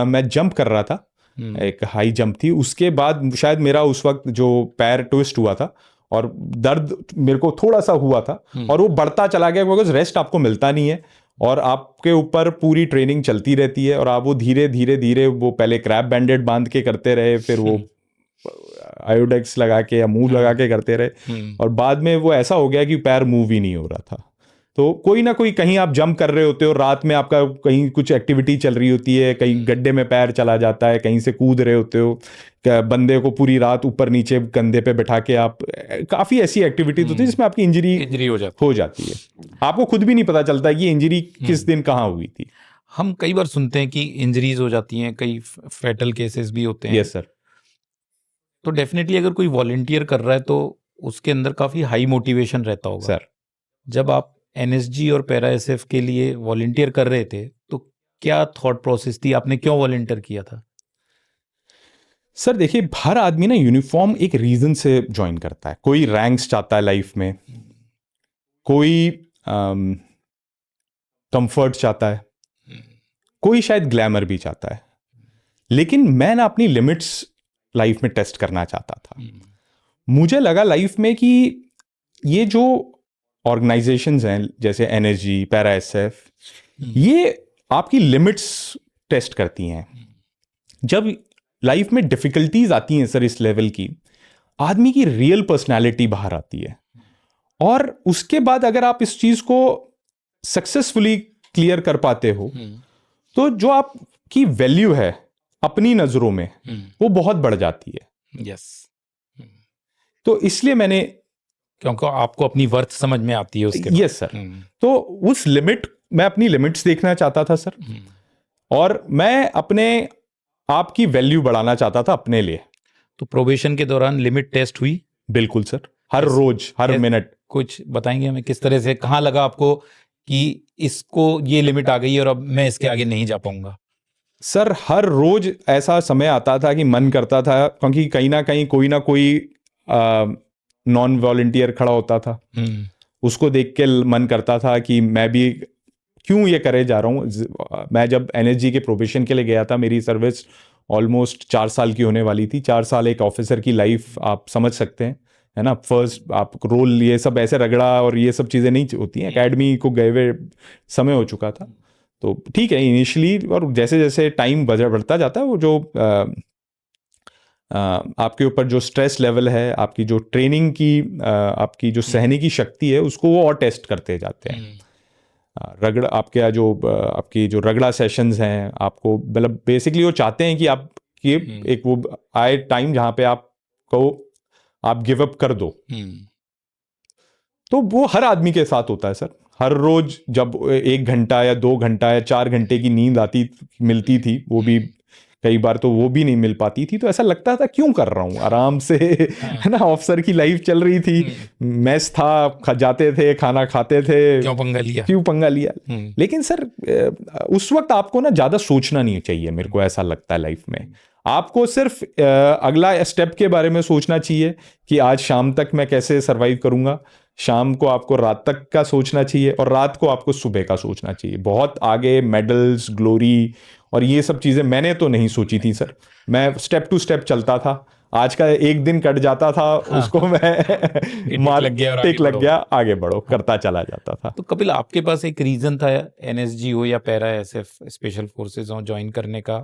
मैं जंप कर रहा था, एक हाई जंप थी, उसके बाद शायद मेरा उस वक्त जो पैर ट्विस्ट हुआ था और दर्द मेरे को थोड़ा सा हुआ था और वो बढ़ता चला गया, बिकॉज रेस्ट आपको मिलता नहीं है और आपके ऊपर पूरी ट्रेनिंग चलती रहती है और आप वो धीरे धीरे धीरे वो पहले क्रैप बैंडेड बांध के करते रहे, फिर वो आयोडेक्स लगा के या मूव लगा के करते रहे और बाद में वो ऐसा हो गया कि पैर मूव ही नहीं हो रहा था। तो कोई ना कोई, कहीं आप जंप कर रहे होते हो, रात में आपका कहीं कुछ एक्टिविटी चल रही होती है, कहीं गड्ढे में पैर चला जाता है, कहीं से कूद रहे होते हो, बंदे को पूरी रात ऊपर नीचे कंधे पे बैठा के आप, काफ़ी ऐसी एक्टिविटीज होती है जिसमें आपकी इंजरी हो जाती है। आपको खुद भी नहीं पता चलता कि इंजरी किस दिन कहाँ हुई थी। हम कई बार सुनते हैं कि इंजरीज हो जाती हैं, कई फैटल केसेस भी होते हैं। Yes sir. तो डेफिनेटली अगर कोई वॉलंटियर कर रहा है तो उसके अंदर काफ़ी हाई मोटिवेशन रहता होगा। सर जब आप एनएसजी और पैरा एसएफ के लिए वॉलंटियर कर रहे थे तो क्या थॉट प्रोसेस थी, आपने क्यों वॉलंटियर किया था? सर देखिए, हर आदमी ना यूनिफॉर्म एक रीजन से ज्वाइन करता है। कोई रैंक्स चाहता है लाइफ में, कोई कंफर्ट चाहता है, कोई शायद ग्लैमर भी चाहता है, लेकिन मैं ना अपनी लिमिट्स लाइफ में टेस्ट करना चाहता था। मुझे लगा लाइफ में कि ये जो ऑर्गेनाइजेशंस हैं जैसे एनएसजी, पैरा एसएफ, ये आपकी लिमिट्स टेस्ट करती हैं। जब लाइफ में डिफिकल्टीज आती हैं सर इस लेवल की, आदमी की रियल पर्सनालिटी बाहर आती है और उसके बाद अगर आप इस चीज को सक्सेसफुली क्लियर कर पाते हो तो जो आपकी वैल्यू है अपनी नजरों में वो बहुत बढ़ जाती है। यस। तो इसलिए मैंने, क्योंकि आपको अपनी वर्थ समझ में आती है उसके यस सर, तो उस लिमिट, मैं अपनी लिमिट्स देखना चाहता था सर और मैं अपने आप की वैल्यू बढ़ाना चाहता था अपने लिए। तो प्रोबेशन के दौरान लिमिट टेस्ट हुई? बिल्कुल सर, हर रोज, हर मिनट। कुछ बताएंगे हमें किस तरह से, कहाँ लगा आपको कि इसको ये लिमिट आ गई है और अब मैं इसके आगे नहीं जा पाऊंगा? सर हर रोज ऐसा समय आता था कि मन करता था, क्योंकि कहीं ना कहीं कोई ना कोई नॉन वॉलंटियर खड़ा होता था, उसको देख के मन करता था कि मैं भी क्यों ये करे जा रहा हूँ। मैं जब एनएसजी के प्रोबेशन के लिए गया था, मेरी सर्विस ऑलमोस्ट 4 साल की होने वाली थी। 4 साल एक ऑफिसर की लाइफ आप समझ सकते हैं, है ना। फर्स्ट आप रोल, ये सब ऐसे रगड़ा और ये सब चीज़ें नहीं होती हैं। एकेडमी को गए हुए समय हो चुका था, तो ठीक है इनिशियली, और जैसे जैसे टाइम बढ़ता जाता है वो जो आपके ऊपर जो स्ट्रेस लेवल है, आपकी जो ट्रेनिंग की आपकी जो सहने की शक्ति है, उसको वो और टेस्ट करते जाते हैं। रगड़ा आपके जो आपकी जो रगड़ा सेशंस हैं, आपको मतलब बेसिकली वो चाहते हैं कि आपकी एक वो आए टाइम जहाँ पे आप गिव अप कर दो। तो वो हर आदमी के साथ होता है सर। हर रोज जब 1 घंटा या 2 घंटा या 4 घंटे की नींद मिलती थी, वो भी कई बार तो वो भी नहीं मिल पाती थी, तो ऐसा लगता था क्यों कर रहा हूँ, आराम से, है ना। ऑफिसर की लाइफ चल रही थी, मेस था, जाते थे, खाना खाते थे, क्यों पंगा लिया। लेकिन सर उस वक्त आपको ना ज्यादा सोचना नहीं चाहिए, मेरे को ऐसा लगता है लाइफ में। आपको सिर्फ अगला स्टेप के बारे में सोचना चाहिए कि आज शाम तक मैं कैसे सरवाइव करूंगा, शाम को आपको रात तक का सोचना चाहिए और रात को आपको सुबह का सोचना चाहिए। बहुत आगे मेडल्स, ग्लोरी और ये सब चीज़ें मैंने तो नहीं सोची थी सर। मैं स्टेप टू स्टेप चलता था। आज का एक दिन कट जाता था, उसको मैं टिक लग गया, आगे बढ़ो करता चला जाता था। तो कपिल, आपके पास एक रीज़न था एनएसजी हो या पैरा एसएफ स्पेशल फोर्सेज हो ज्वाइन करने का,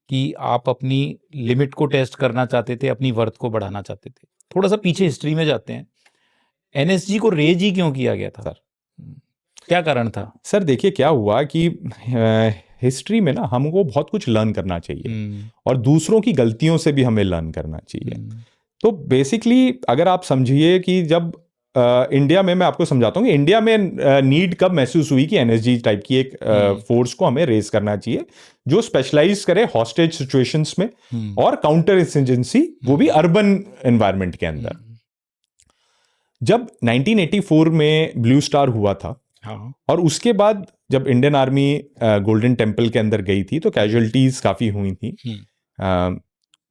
कि आप अपनी लिमिट को टेस्ट करना चाहते थे, अपनी वर्थ को बढ़ाना चाहते थे। थोड़ा सा पीछे हिस्ट्री में जाते हैं, एनएसजी को रेज ही क्यों किया गया था सर, क्या कारण था? सर देखिए क्या हुआ कि हिस्ट्री में ना हमको बहुत कुछ लर्न करना चाहिए और दूसरों की गलतियों से भी हमें लर्न करना चाहिए। तो बेसिकली अगर आप समझिए कि जब इंडिया में, मैं आपको समझाता हूँ कि इंडिया में नीड कब महसूस हुई कि एनएसजी टाइप की एक फोर्स को हमें रेज करना चाहिए जो स्पेशलाइज करे हॉस्टेज सिचुएशंस में और काउंटर इंसर्जेंसी, वो भी अर्बन एनवायरनमेंट के अंदर। जब 1984 में ब्लू स्टार हुआ था, और उसके बाद जब इंडियन आर्मी गोल्डन टेम्पल के अंदर गई थी तो कैजुअलिटीज काफ़ी हुई थी।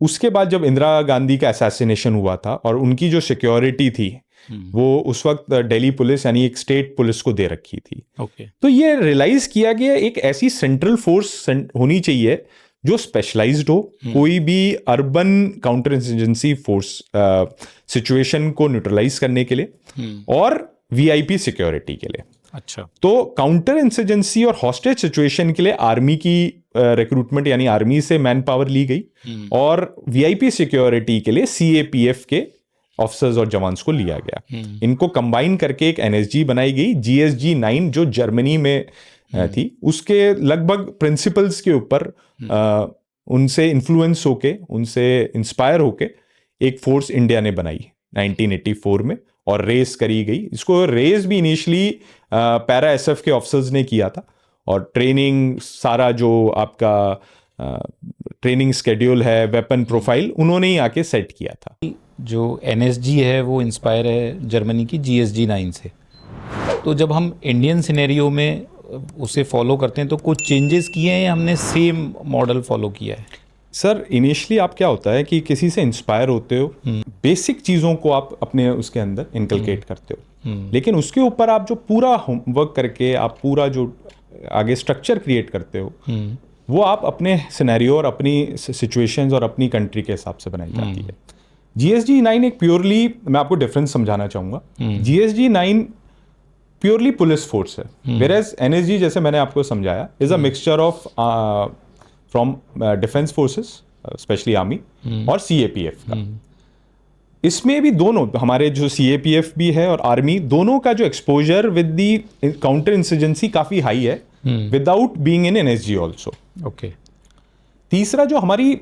उसके बाद जब इंदिरा गांधी का असैसिनेशन हुआ था और उनकी जो सिक्योरिटी थी वो उस वक्त दिल्ली पुलिस यानी एक स्टेट पुलिस को दे रखी थी। ओके। तो ये रियलाइज किया गया एक ऐसी सेंट्रल फोर्स होनी चाहिए जो स्पेशलाइज्ड हो, कोई भी urban counter insurgency force situation को न्यूट्रलाइज करने के लिए और वीआईपी सिक्योरिटी के लिए। अच्छा। तो काउंटर इंसर्जेंसी और हॉस्टेज सिचुएशन के लिए आर्मी की रिक्रूटमेंट यानी आर्मी से मैन पावर ली गई और वीआईपी सिक्योरिटी के लिए सीएपीएफ के ऑफिसर्स और जवान्स को लिया गया। इनको कंबाइन करके एक एनएसजी बनाई गई, जीएसजी 9, जो जर्मनी में थी। उसके लगभग प्रिंसिपल्स के ऊपर उनसे इन्फ्लुएंस होके, उनसे इंस्पायर होके एक फोर्स इंडिया ने बनाई 1984 में और रेस करी गई। इसको रेस भी इनिशियली पैरा एसएफ के ऑफिसर्स ने किया था और ट्रेनिंग सारा जो आपका ट्रेनिंग स्केड्यूल है, वेपन प्रोफाइल, उन्होंने ही आके सेट किया था। जो एनएसजी है वो इंस्पायर है जर्मनी की जीएसजी 9 से। तो जब हम इंडियन सिनेरियो में उसे फॉलो करते हैं तो कुछ चेंजेस किए हैं या हमने सेम मॉडल फॉलो किया है? सर इनिशियली आप क्या होता है कि किसी से इंस्पायर होते हो, बेसिक चीज़ों को आप अपने उसके अंदर इनकलकेट करते हो, लेकिन उसके ऊपर आप जो पूरा होमवर्क करके आप पूरा जो आगे स्ट्रक्चर क्रिएट करते हो वो आप अपने सिनेरियो और अपनी सिचुएशंस और अपनी कंट्री के हिसाब से बनाई जाती है। जीएसजी 9 एक प्योरली, मैं आपको डिफरेंस समझाना चाहूँगा, जीएसजी 9 प्योरली पुलिस फोर्स है, वेयरएज एनएसजी जैसे मैंने आपको समझाया is a mixture of from defence forces specially army और सीएपीएफ का। इसमें भी दोनों हमारे जो सीएपीएफ भी है और आर्मी, दोनों का जो exposure with the counter insurgency काफी हाई है without being in NSG also. Okay. तीसरा जो हमारी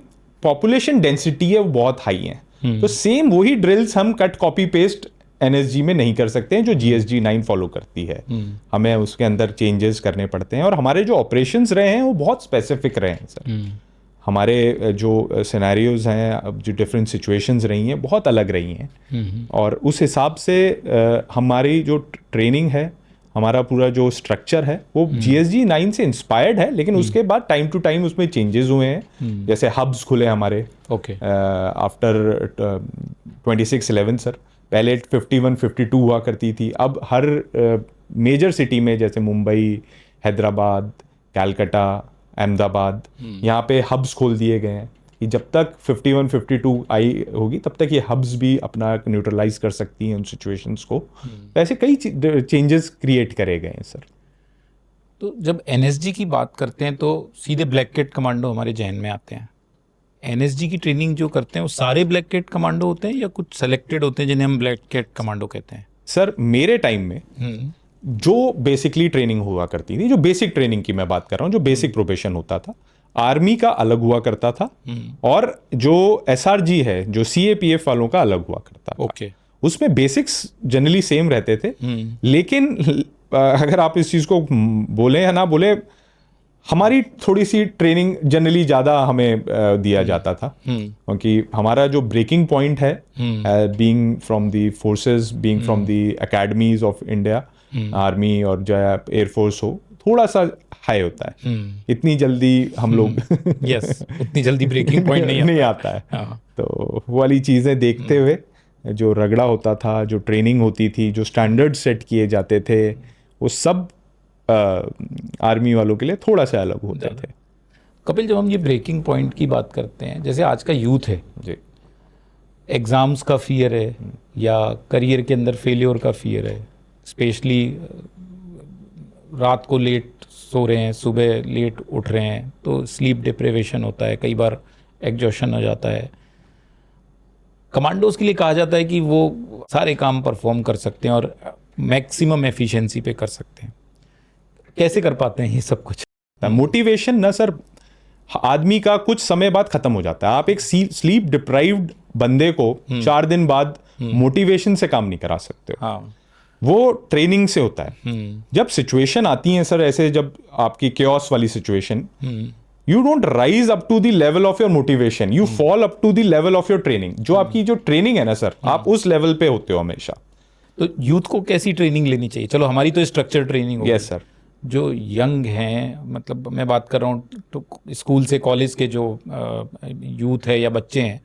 पॉपुलेशन डेंसिटी है वो बहुत हाई है, तो सेम वही ड्रिल्स हम कट कॉपी पेस्ट एनएसजी में नहीं कर सकते हैं जो जीएसजी 9 फॉलो करती है। हमें उसके अंदर चेंजेस करने पड़ते हैं और हमारे जो ऑपरेशंस रहे हैं वो बहुत स्पेसिफिक रहे हैं सर। हमारे जो सिनेरियोज हैं, अब जो डिफरेंट सिचुएशंस रही हैं बहुत अलग रही हैं और उस हिसाब से हमारी जो ट्रेनिंग है, हमारा पूरा जो स्ट्रक्चर है वो जीएसजी 9 से इंस्पायर्ड है, लेकिन उसके बाद टाइम टू टाइम उसमें चेंजेस हुए हैं। जैसे हब्स खुले हमारे आफ्टर 26/11 सर। पहले 51-52 हुआ करती थी, अब हर मेजर सिटी में जैसे मुंबई, हैदराबाद, कलकत्ता, अहमदाबाद, यहाँ पे हब्स खोल दिए गए हैं कि जब तक 51-52 आई होगी तब तक ये हब्स भी अपना न्यूट्रलाइज कर सकती हैं उन सिचुएशंस को। ऐसे कई चेंजेस क्रिएट करे गए हैं सर। तो जब एनएसजी की बात करते हैं तो सीधे ब्लैक कैट कमांडो हमारे जहन में आते हैं। एनएसजी की ट्रेनिंग जो करते हैं वो सारे ब्लैक कैट कमांडो होते हैं या कुछ सेलेक्टेड होते हैं जिन्हें हम ब्लैक कैट कमांडो कहते हैं? सर मेरे टाइम में जो बेसिकली ट्रेनिंग हुआ करती थी, जो बेसिक ट्रेनिंग की मैं बात कर रहा हूँ, जो बेसिक प्रोबेशन होता था, आर्मी का अलग हुआ करता था और जो एसआरजी है, जो सीएपीएफ वालों का अलग हुआ करता था। ओके। उसमें बेसिक्स जनरली सेम रहते थे, लेकिन अगर आप इस चीज़ को बोले या ना बोले, हमारी थोड़ी सी ट्रेनिंग जनरली ज़्यादा हमें दिया जाता था, क्योंकि हमारा जो ब्रेकिंग पॉइंट है, being from the forces, being from the academies of India, army और जो एयरफोर्स हो, थोड़ा सा हाई होता है। इतनी जल्दी हम लोग यस उतनी जल्दी ब्रेकिंग पॉइंट नहीं आता है। तो वो वाली चीज़ें देखते हुए जो रगड़ा होता था, जो ट्रेनिंग होती थी, जो स्टैंडर्ड सेट किए जाते थे, वो सब आर्मी वालों के लिए थोड़ा सा अलग होते थे। कपिल, जब हम ये ब्रेकिंग पॉइंट की बात करते हैं, जैसे आज का यूथ है जी, एग्ज़ाम्स का फियर है या करियर के अंदर फेलियर का फियर है, स्पेशली रात को लेट सो रहे हैं, सुबह लेट उठ रहे हैं, तो स्लीप डिप्रिवेशन होता है, कई बार एग्जॉशन हो जाता है। कमांडोज के लिए कहा जाता है कि वो सारे काम परफॉर्म कर सकते हैं और मैक्सिमम एफिशिएंसी पे कर सकते हैं। कैसे कर पाते हैं ये सब कुछ? मोटिवेशन ना सर आदमी का कुछ समय बाद खत्म हो जाता है। आप एक स्लीप डिप्राइव्ड बंदे को 4 दिन बाद मोटिवेशन से काम नहीं करा सकते हो। हाँ, वो ट्रेनिंग से होता है। जब सिचुएशन आती है सर ऐसे, जब आपकी केओस वाली situation, you don't rise up to the level of your motivation, you fall up to the level of your training. जो आपकी जो ट्रेनिंग है ना सर, आप उस लेवल पे होते हो हमेशा। तो यूथ को कैसी ट्रेनिंग लेनी चाहिए? चलो हमारी तो स्ट्रक्चर ट्रेनिंग होगी। Yes sir. जो यंग हैं, मतलब मैं बात कर रहा हूँ तो स्कूल से कॉलेज के जो यूथ है या बच्चे हैं,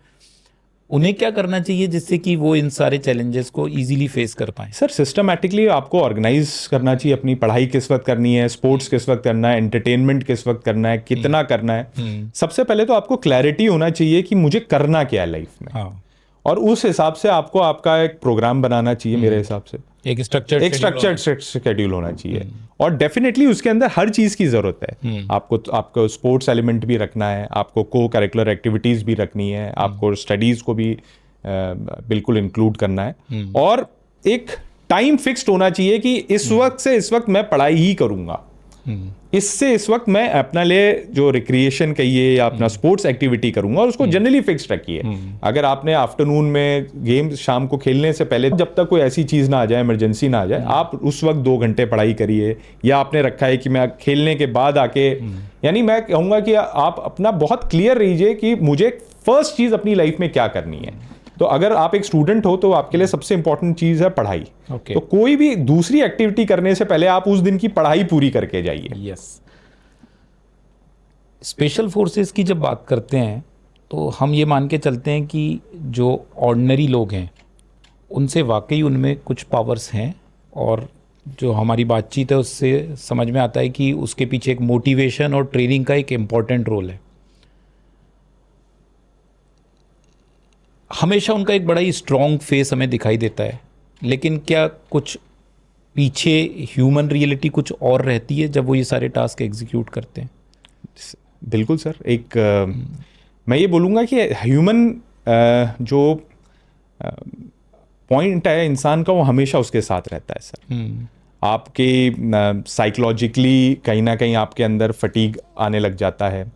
उन्हें क्या करना चाहिए जिससे कि वो इन सारे चैलेंजेस को इजीली फेस कर पाए? सर सिस्टमैटिकली आपको ऑर्गेनाइज करना चाहिए, अपनी पढ़ाई किस वक्त करनी है, स्पोर्ट्स किस वक्त करना है, एंटरटेनमेंट किस वक्त करना है, कितना करना है। सबसे पहले तो आपको क्लैरिटी होना चाहिए कि मुझे करना क्या है लाइफ में। हाँ, और उस हिसाब से आपको आपका एक प्रोग्राम बनाना चाहिए मेरे हिसाब से। एक स्ट्रक्चर्ड शेड्यूल होना चाहिए और डेफिनेटली उसके अंदर हर चीज की जरूरत है। आपको स्पोर्ट्स एलिमेंट भी रखना है, आपको को करिकुलर एक्टिविटीज भी रखनी है, आपको स्टडीज को भी बिल्कुल इंक्लूड करना है। और एक टाइम फिक्स्ड होना चाहिए कि इस वक्त से इस वक्त मैं पढ़ाई ही करूंगा, इससे इस वक्त मैं अपना लिए जो रिक्रिएशन कहिए या अपना स्पोर्ट्स एक्टिविटी करूंगा, और उसको जनरली फिक्स्ड रखिए। अगर आपने आफ्टरनून में गेम शाम को खेलने से पहले, जब तक कोई ऐसी चीज ना आ जाए, इमरजेंसी ना आ जाए, आप उस वक्त 2 घंटे पढ़ाई करिए। या आपने रखा है कि मैं खेलने के बाद आके, यानी मैं कहूंगा कि आप अपना बहुत क्लियर रहिए कि मुझे फर्स्ट चीज अपनी लाइफ में क्या करनी है। तो अगर आप एक स्टूडेंट हो तो आपके लिए सबसे इंपॉर्टेंट चीज है पढ़ाई। Okay. तो कोई भी दूसरी एक्टिविटी करने से पहले आप उस दिन की पढ़ाई पूरी करके जाइए। यस। स्पेशल फोर्सेस की जब बात करते हैं तो हम ये मान के चलते हैं कि जो ऑर्डिनरी लोग हैं उनसे वाकई उनमें कुछ पावर्स हैं, और जो हमारी बातचीत है उससे समझ में आता है कि उसके पीछे एक मोटिवेशन और ट्रेनिंग का एक इम्पॉर्टेंट रोल है। हमेशा उनका एक बड़ा ही स्ट्रॉन्ग फेस हमें दिखाई देता है, लेकिन क्या कुछ पीछे ह्यूमन रियलिटी कुछ और रहती है जब वो ये सारे टास्क एग्जीक्यूट करते हैं? बिल्कुल सर। एक मैं ये बोलूँगा कि ह्यूमन जो पॉइंट है इंसान का, वो हमेशा उसके साथ रहता है सर। आपके साइकोलॉजिकली कहीं ना कहीं आपके अंदर फटीग आने लग जाता है,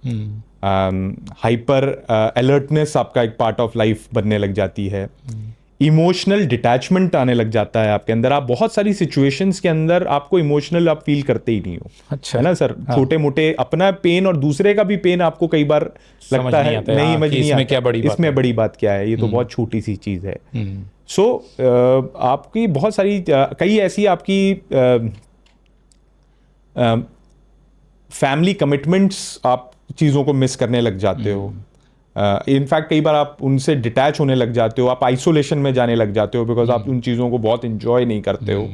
हाइपर अलर्टनेस आपका एक पार्ट ऑफ लाइफ बनने लग जाती है, इमोशनल डिटैचमेंट आने लग जाता है आपके अंदर। आप बहुत सारी सिचुएशंस के अंदर आपको इमोशनल आप फील करते ही नहीं हो। अच्छा, है ना सर? हाँ। छोटे मोटे अपना पेन और दूसरे का भी पेन आपको कई बार लगता है नहीं समझ नहीं इसमें क्या बड़ी बात इसमें है? बड़ी बात क्या है, ये तो बहुत छोटी सी चीज है। सो आपकी बहुत सारी कई ऐसी आपकी फैमिली कमिटमेंट्स आप चीज़ों को मिस करने लग जाते हो। इनफैक्ट कई बार आप उनसे डिटैच होने लग जाते हो, आप आइसोलेशन में जाने लग जाते हो, बिकॉज आप उन चीज़ों को बहुत इंजॉय नहीं करते हो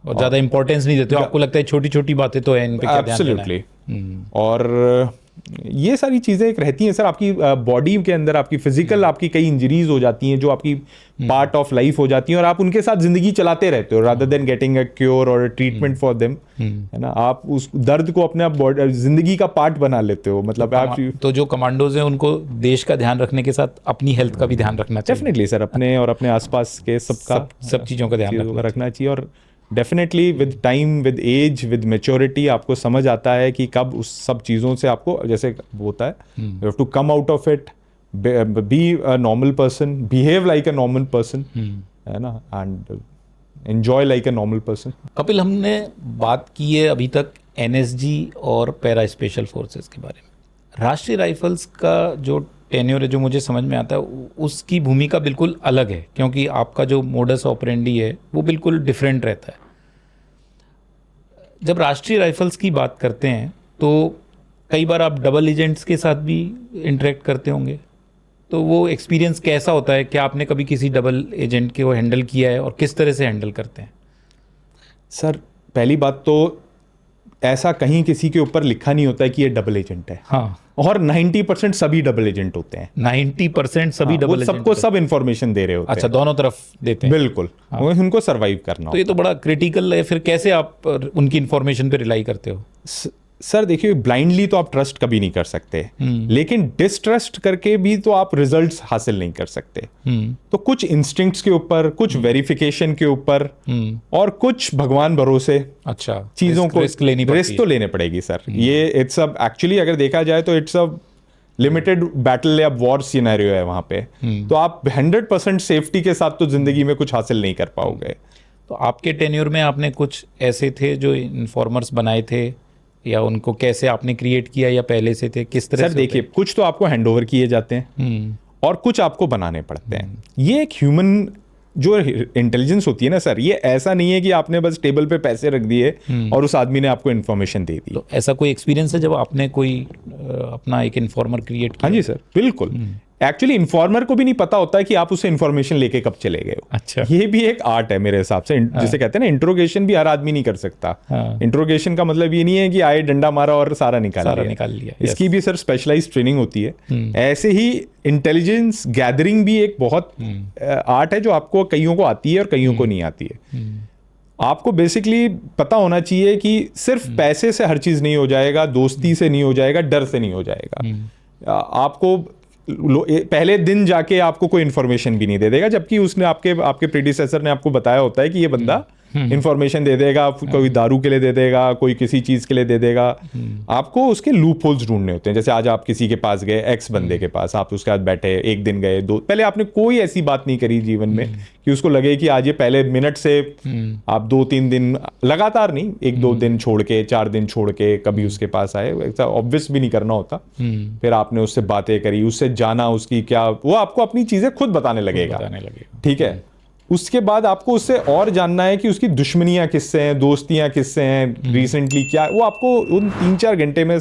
और ज़्यादा इंपॉर्टेंस नहीं देते हो। आपको लगता है छोटी छोटी बातें तो है, इन पे क्या ध्यान देना है? एब्सोल्युटली। और ये सारी चीज़ें एक रहती हैं सर आपकी बॉडी के अंदर, आपकी फिजिकल आपकी कई इंजरीज हो जाती हैं जो आपकी पार्ट ऑफ लाइफ हो जाती हैं, और आप उनके साथ जिंदगी चलाते रहते हो rather than getting a cure और ट्रीटमेंट फॉर देम। है ना? आप उस दर्द को अपने जिंदगी का पार्ट बना लेते हो। मतलब आप तो जो कमांडोज हैं उनको देश का ध्यान रखने के साथ अपनी हेल्थ का भी ध्यान रखना चाहिए। डेफिनेटली सर, अपने और अपने आसपास के सब चीज़ों का ध्यान रखना चाहिए। और definitely with time, with age, with maturity आपको समझ आता है कि कब उस सब चीज़ों से आपको, जैसे होता है, you have to come out of it, be a normal person, behave like a normal person, है ना, and enjoy like a normal person. Kapil, हमने बात की है अभी तक एनएसजी और पैरा स्पेशल फोर्सेस के बारे में। राष्ट्रीय राइफल्स का जो टेन्योर है, जो मुझे समझ में आता है, उसकी भूमिका बिल्कुल अलग है, क्योंकि आपका जो मोडस ऑपरेंडी है वो बिल्कुल डिफरेंट रहता है। जब राष्ट्रीय राइफल्स की बात करते हैं तो कई बार आप डबल एजेंट्स के साथ भी इंटरेक्ट करते होंगे, तो वो एक्सपीरियंस कैसा होता है? क्या आपने कभी किसी डबल एजेंट को हैंडल किया है, और किस तरह से हैंडल करते हैं? सर पहली बात तो ऐसा कहीं किसी के ऊपर लिखा नहीं होता है कि ये डबल एजेंट है। हाँ, और 90% सभी डबल एजेंट होते हैं। 90% सभी डबल एजेंट सबको सब इंफॉर्मेशन दे रहे होते हैं। अच्छा, दोनों तरफ देते हैं। बिल्कुल। उनको सरवाइव करना तो ये तो बड़ा क्रिटिकल है। फिर कैसे आप उनकी इंफॉर्मेशन पे रिलाई करते हो? सर देखिए, ब्लाइंडली तो आप ट्रस्ट कभी नहीं कर सकते, लेकिन डिस्ट्रस्ट करके भी तो आप रिजल्ट्स हासिल नहीं कर सकते। तो कुछ इंस्टिंक्ट्स के ऊपर, कुछ वेरिफिकेशन के ऊपर, और कुछ भगवान भरोसे अच्छा चीजों को रिस्क तो लेने पड़ेगी सर। ये इट्स अ एक्चुअली अगर देखा जाए तो इट्स अ लिमिटेड बैटल या वॉर सिनेरियो है वहां पे। तो आप 100% सेफ्टी के साथ तो जिंदगी में कुछ हासिल नहीं कर पाओगे। तो आपके टेन्योर में आपने कुछ ऐसे थे जो इन्फॉर्मर्स बनाए थे, या उनको कैसे आपने क्रिएट किया, या पहले से थे? किस तरह सर देखिए, कुछ तो आपको हैंडओवर किए जाते हैं और कुछ आपको बनाने पड़ते हैं। ये एक ह्यूमन जो इंटेलिजेंस होती है ना सर, ये ऐसा नहीं है कि आपने बस टेबल पे पैसे रख दिए और उस आदमी ने आपको इन्फॉर्मेशन दे दी। तो ऐसा कोई एक्सपीरियंस है जब आपने कोई अपना एक इन्फॉर्मर क्रिएट किया? हाँ जी सर, बिल्कुल। एक्चुअली इन्फॉर्मर को भी नहीं पता होता है कि आप उससे इन्फॉर्मेशन लेके कब चले गए हो। अच्छा। ये भी एक आर्ट है मेरे हिसाब से, जिसे कहते हैं ना इंट्रोगेशन भी हर आदमी नहीं कर सकता। इंट्रोगेशन का मतलब ये नहीं है कि आए डंडा मारा और सारा निकाल लिया। इसकी भी सर स्पेशलाइज ट्रेनिंग होती है। ऐसे ही इंटेलिजेंस गैदरिंग भी एक बहुत आर्ट है जो आपको कईयों को आती है और कईयों को नहीं आती है। आपको बेसिकली पता होना चाहिए कि सिर्फ पैसे से हर चीज नहीं हो जाएगा, दोस्ती से नहीं हो जाएगा, डर से नहीं हो जाएगा। आपको पहले दिन जाके आपको कोई इन्फॉर्मेशन भी नहीं दे देगा, जबकि उसने आपके प्रीडिसेसर ने आपको बताया होता है कि ये बंदा इन्फॉर्मेशन दे देगा, कोई दारू के लिए दे देगा, कोई किसी चीज के लिए दे देगा। आपको उसके लूप होल्स ढूंढने होते हैं। जैसे आज आप किसी के पास गए, एक्स बंदे के पास, आप उसके साथ बैठे, एक दिन गए, दो, पहले आपने कोई ऐसी बात नहीं करी जीवन में कि उसको लगे कि आज ये पहले मिनट से आप 2-3 दिन लगातार नहीं, 1-2 दिन छोड़ के, 4 दिन छोड़ के कभी उसके पास आए, ऐसा ऑब्वियस भी नहीं करना होता। फिर आपने उससे बातें करी, उससे जाना, उसकी क्या, वो आपको अपनी चीजें खुद बताने लगेगा। ठीक है। उसके बाद आपको उससे और जानना है कि उसकी दुश्मनियां किससे हैं, दोस्तियां किससे हैं, रिसेंटली क्या, वो आपको उन 3-4 घंटे में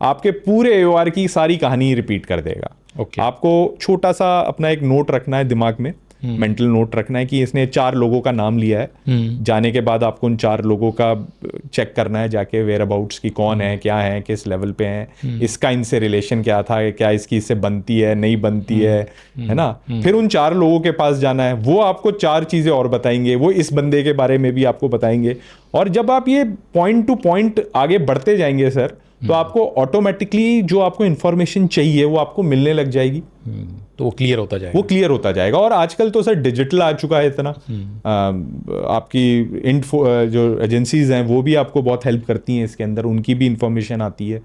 आपके पूरे AOR की सारी कहानी रिपीट कर देगा। आपको छोटा सा अपना एक नोट रखना है दिमाग में, मेंटल नोट रखना है कि इसने 4 लोगों का नाम लिया है। जाने के बाद आपको उन 4 लोगों का चेक करना है जाके, वेयर अबाउट्स की कौन है, क्या है, किस लेवल पे हैं, इसका इनसे रिलेशन क्या था, क्या इसकी इससे बनती है, नहीं बनती है ना। फिर उन 4 लोगों के पास जाना है, वो आपको 4 चीजें और बताएंगे, वो इस बंदे के बारे में भी आपको बताएंगे। और जब आप ये पॉइंट टू पॉइंट आगे बढ़ते जाएंगे सर, तो आपको ऑटोमेटिकली जो आपको इन्फॉर्मेशन चाहिए वो आपको मिलने लग जाएगी। तो वो क्लियर होता जाएगा। और आजकल तो सर डिजिटल आ चुका है इतना। आपकी जो एजेंसीज हैं वो भी आपको बहुत हेल्प करती हैं इसके अंदर, उनकी भी इंफॉर्मेशन आती है।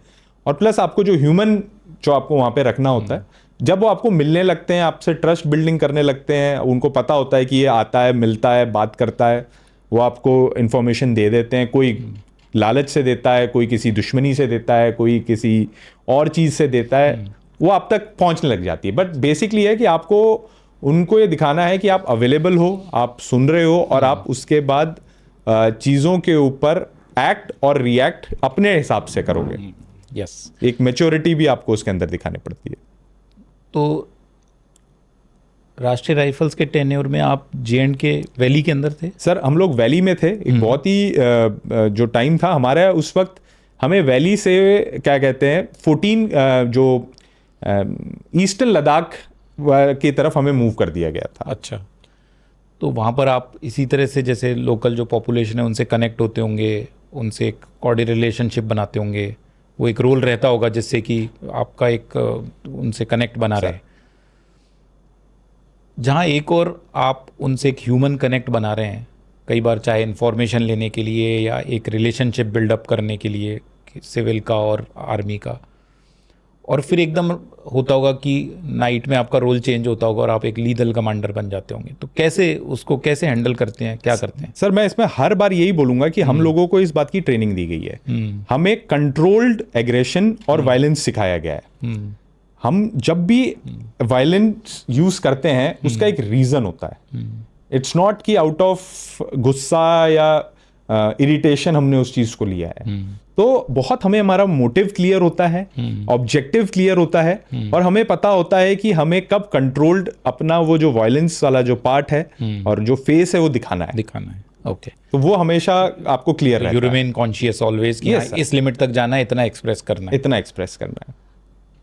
और प्लस आपको जो ह्यूमन जो आपको वहाँ पे रखना होता है, जब वो आपको मिलने लगते हैं, आपसे ट्रस्ट बिल्डिंग करने लगते हैं, उनको पता होता है कि ये आता है, मिलता है, बात करता है, वो आपको इंफॉर्मेशन दे देते हैं। कोई लालच से देता है, कोई किसी दुश्मनी से देता है, कोई किसी और चीज़ से देता है, वो आप तक पहुंचने लग जाती है। बट बेसिकली है कि आपको उनको ये दिखाना है कि आप अवेलेबल हो, आप सुन रहे हो, और आप उसके बाद चीज़ों के ऊपर एक्ट और रिएक्ट अपने हिसाब से करोगे। यस। एक मैच्योरिटी भी आपको उसके अंदर दिखानी पड़ती है। तो राष्ट्रीय राइफल्स के टेन्योर में आप J&K वैली के अंदर थे? सर हम लोग वैली में थे। एक बहुत ही जो टाइम था हमारा उस वक्त, हमें वैली से क्या कहते हैं 14 जो ईस्टर्न लद्दाख की तरफ हमें मूव कर दिया गया था। अच्छा। तो वहाँ पर आप इसी तरह से जैसे लोकल जो पॉपुलेशन है उनसे कनेक्ट होते होंगे, उनसे एक कॉर्डियल रिलेशनशिप बनाते होंगे, वो एक रोल रहता होगा जिससे कि आपका एक उनसे कनेक्ट बना रहे। जहाँ एक और आप उनसे एक ह्यूमन कनेक्ट बना रहे हैं, कई बार चाहे इन्फॉर्मेशन लेने के लिए या एक रिलेशनशिप बिल्डअप करने के लिए, सिविल का और आर्मी का, और फिर एकदम होता होगा कि नाइट में आपका रोल चेंज होता होगा और आप एक लीडल कमांडर बन जाते होंगे। तो कैसे हैंडल करते हैं, क्या करते हैं? सर मैं इसमें हर बार यही बोलूंगा कि हम लोगों को इस बात की ट्रेनिंग दी गई है। हमें कंट्रोल्ड एग्रेशन और वायलेंस सिखाया गया है। हम जब भी वायलेंस यूज करते हैं उसका एक रीजन होता है। इट्स नॉट कि आउट ऑफ गुस्सा या इरिटेशन हमने उस चीज को लिया है। तो बहुत हमें हमारा मोटिव क्लियर होता है, ऑब्जेक्टिव क्लियर होता है, और हमें पता होता है कि हमें कब कंट्रोल्ड अपना वो जो वायलेंस वाला जो पार्ट है और जो फेस है वो दिखाना है। ओके। तो वो हमेशा आपको क्लियर रहता है। यू रिमेन कॉन्शियस ऑलवेज कि इस लिमिट तक जाना है, इतना एक्सप्रेस करना है।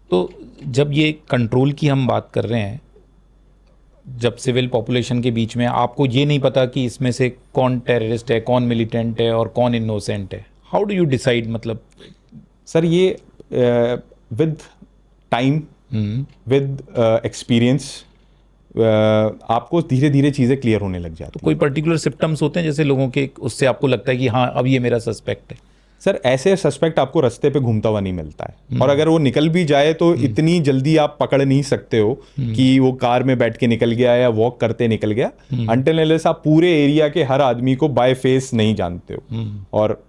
तो जब ये कंट्रोल की हम बात कर रहे हैं, जब सिविल पॉपुलेशन के बीच में आपको ये नहीं पता कि इसमें से कौन टेररिस्ट है, कौन मिलिटेंट है और कौन इनोसेंट है, हाउ डू यू डिसाइड? मतलब सर ये विद टाइम, विद एक्सपीरियंस आपको धीरे धीरे चीज़ें क्लियर होने लग जाती। तो कोई पर्टिकुलर सिम्टम्स होते हैं जैसे लोगों के, उससे आपको लगता है कि हाँ अब ये मेरा सस्पेक्ट है? सर ऐसे सस्पेक्ट आपको रास्ते पे घूमता हुआ नहीं मिलता है, और अगर वो निकल भी जाए तो इतनी जल्दी आप पकड़ नहीं सकते हो कि वो कार में बैठ के निकल गया या वॉक करते निकल गया, अनटिल अनलेस आप पूरे एरिया के हर आदमी को बाय फेस नहीं जानते हो। और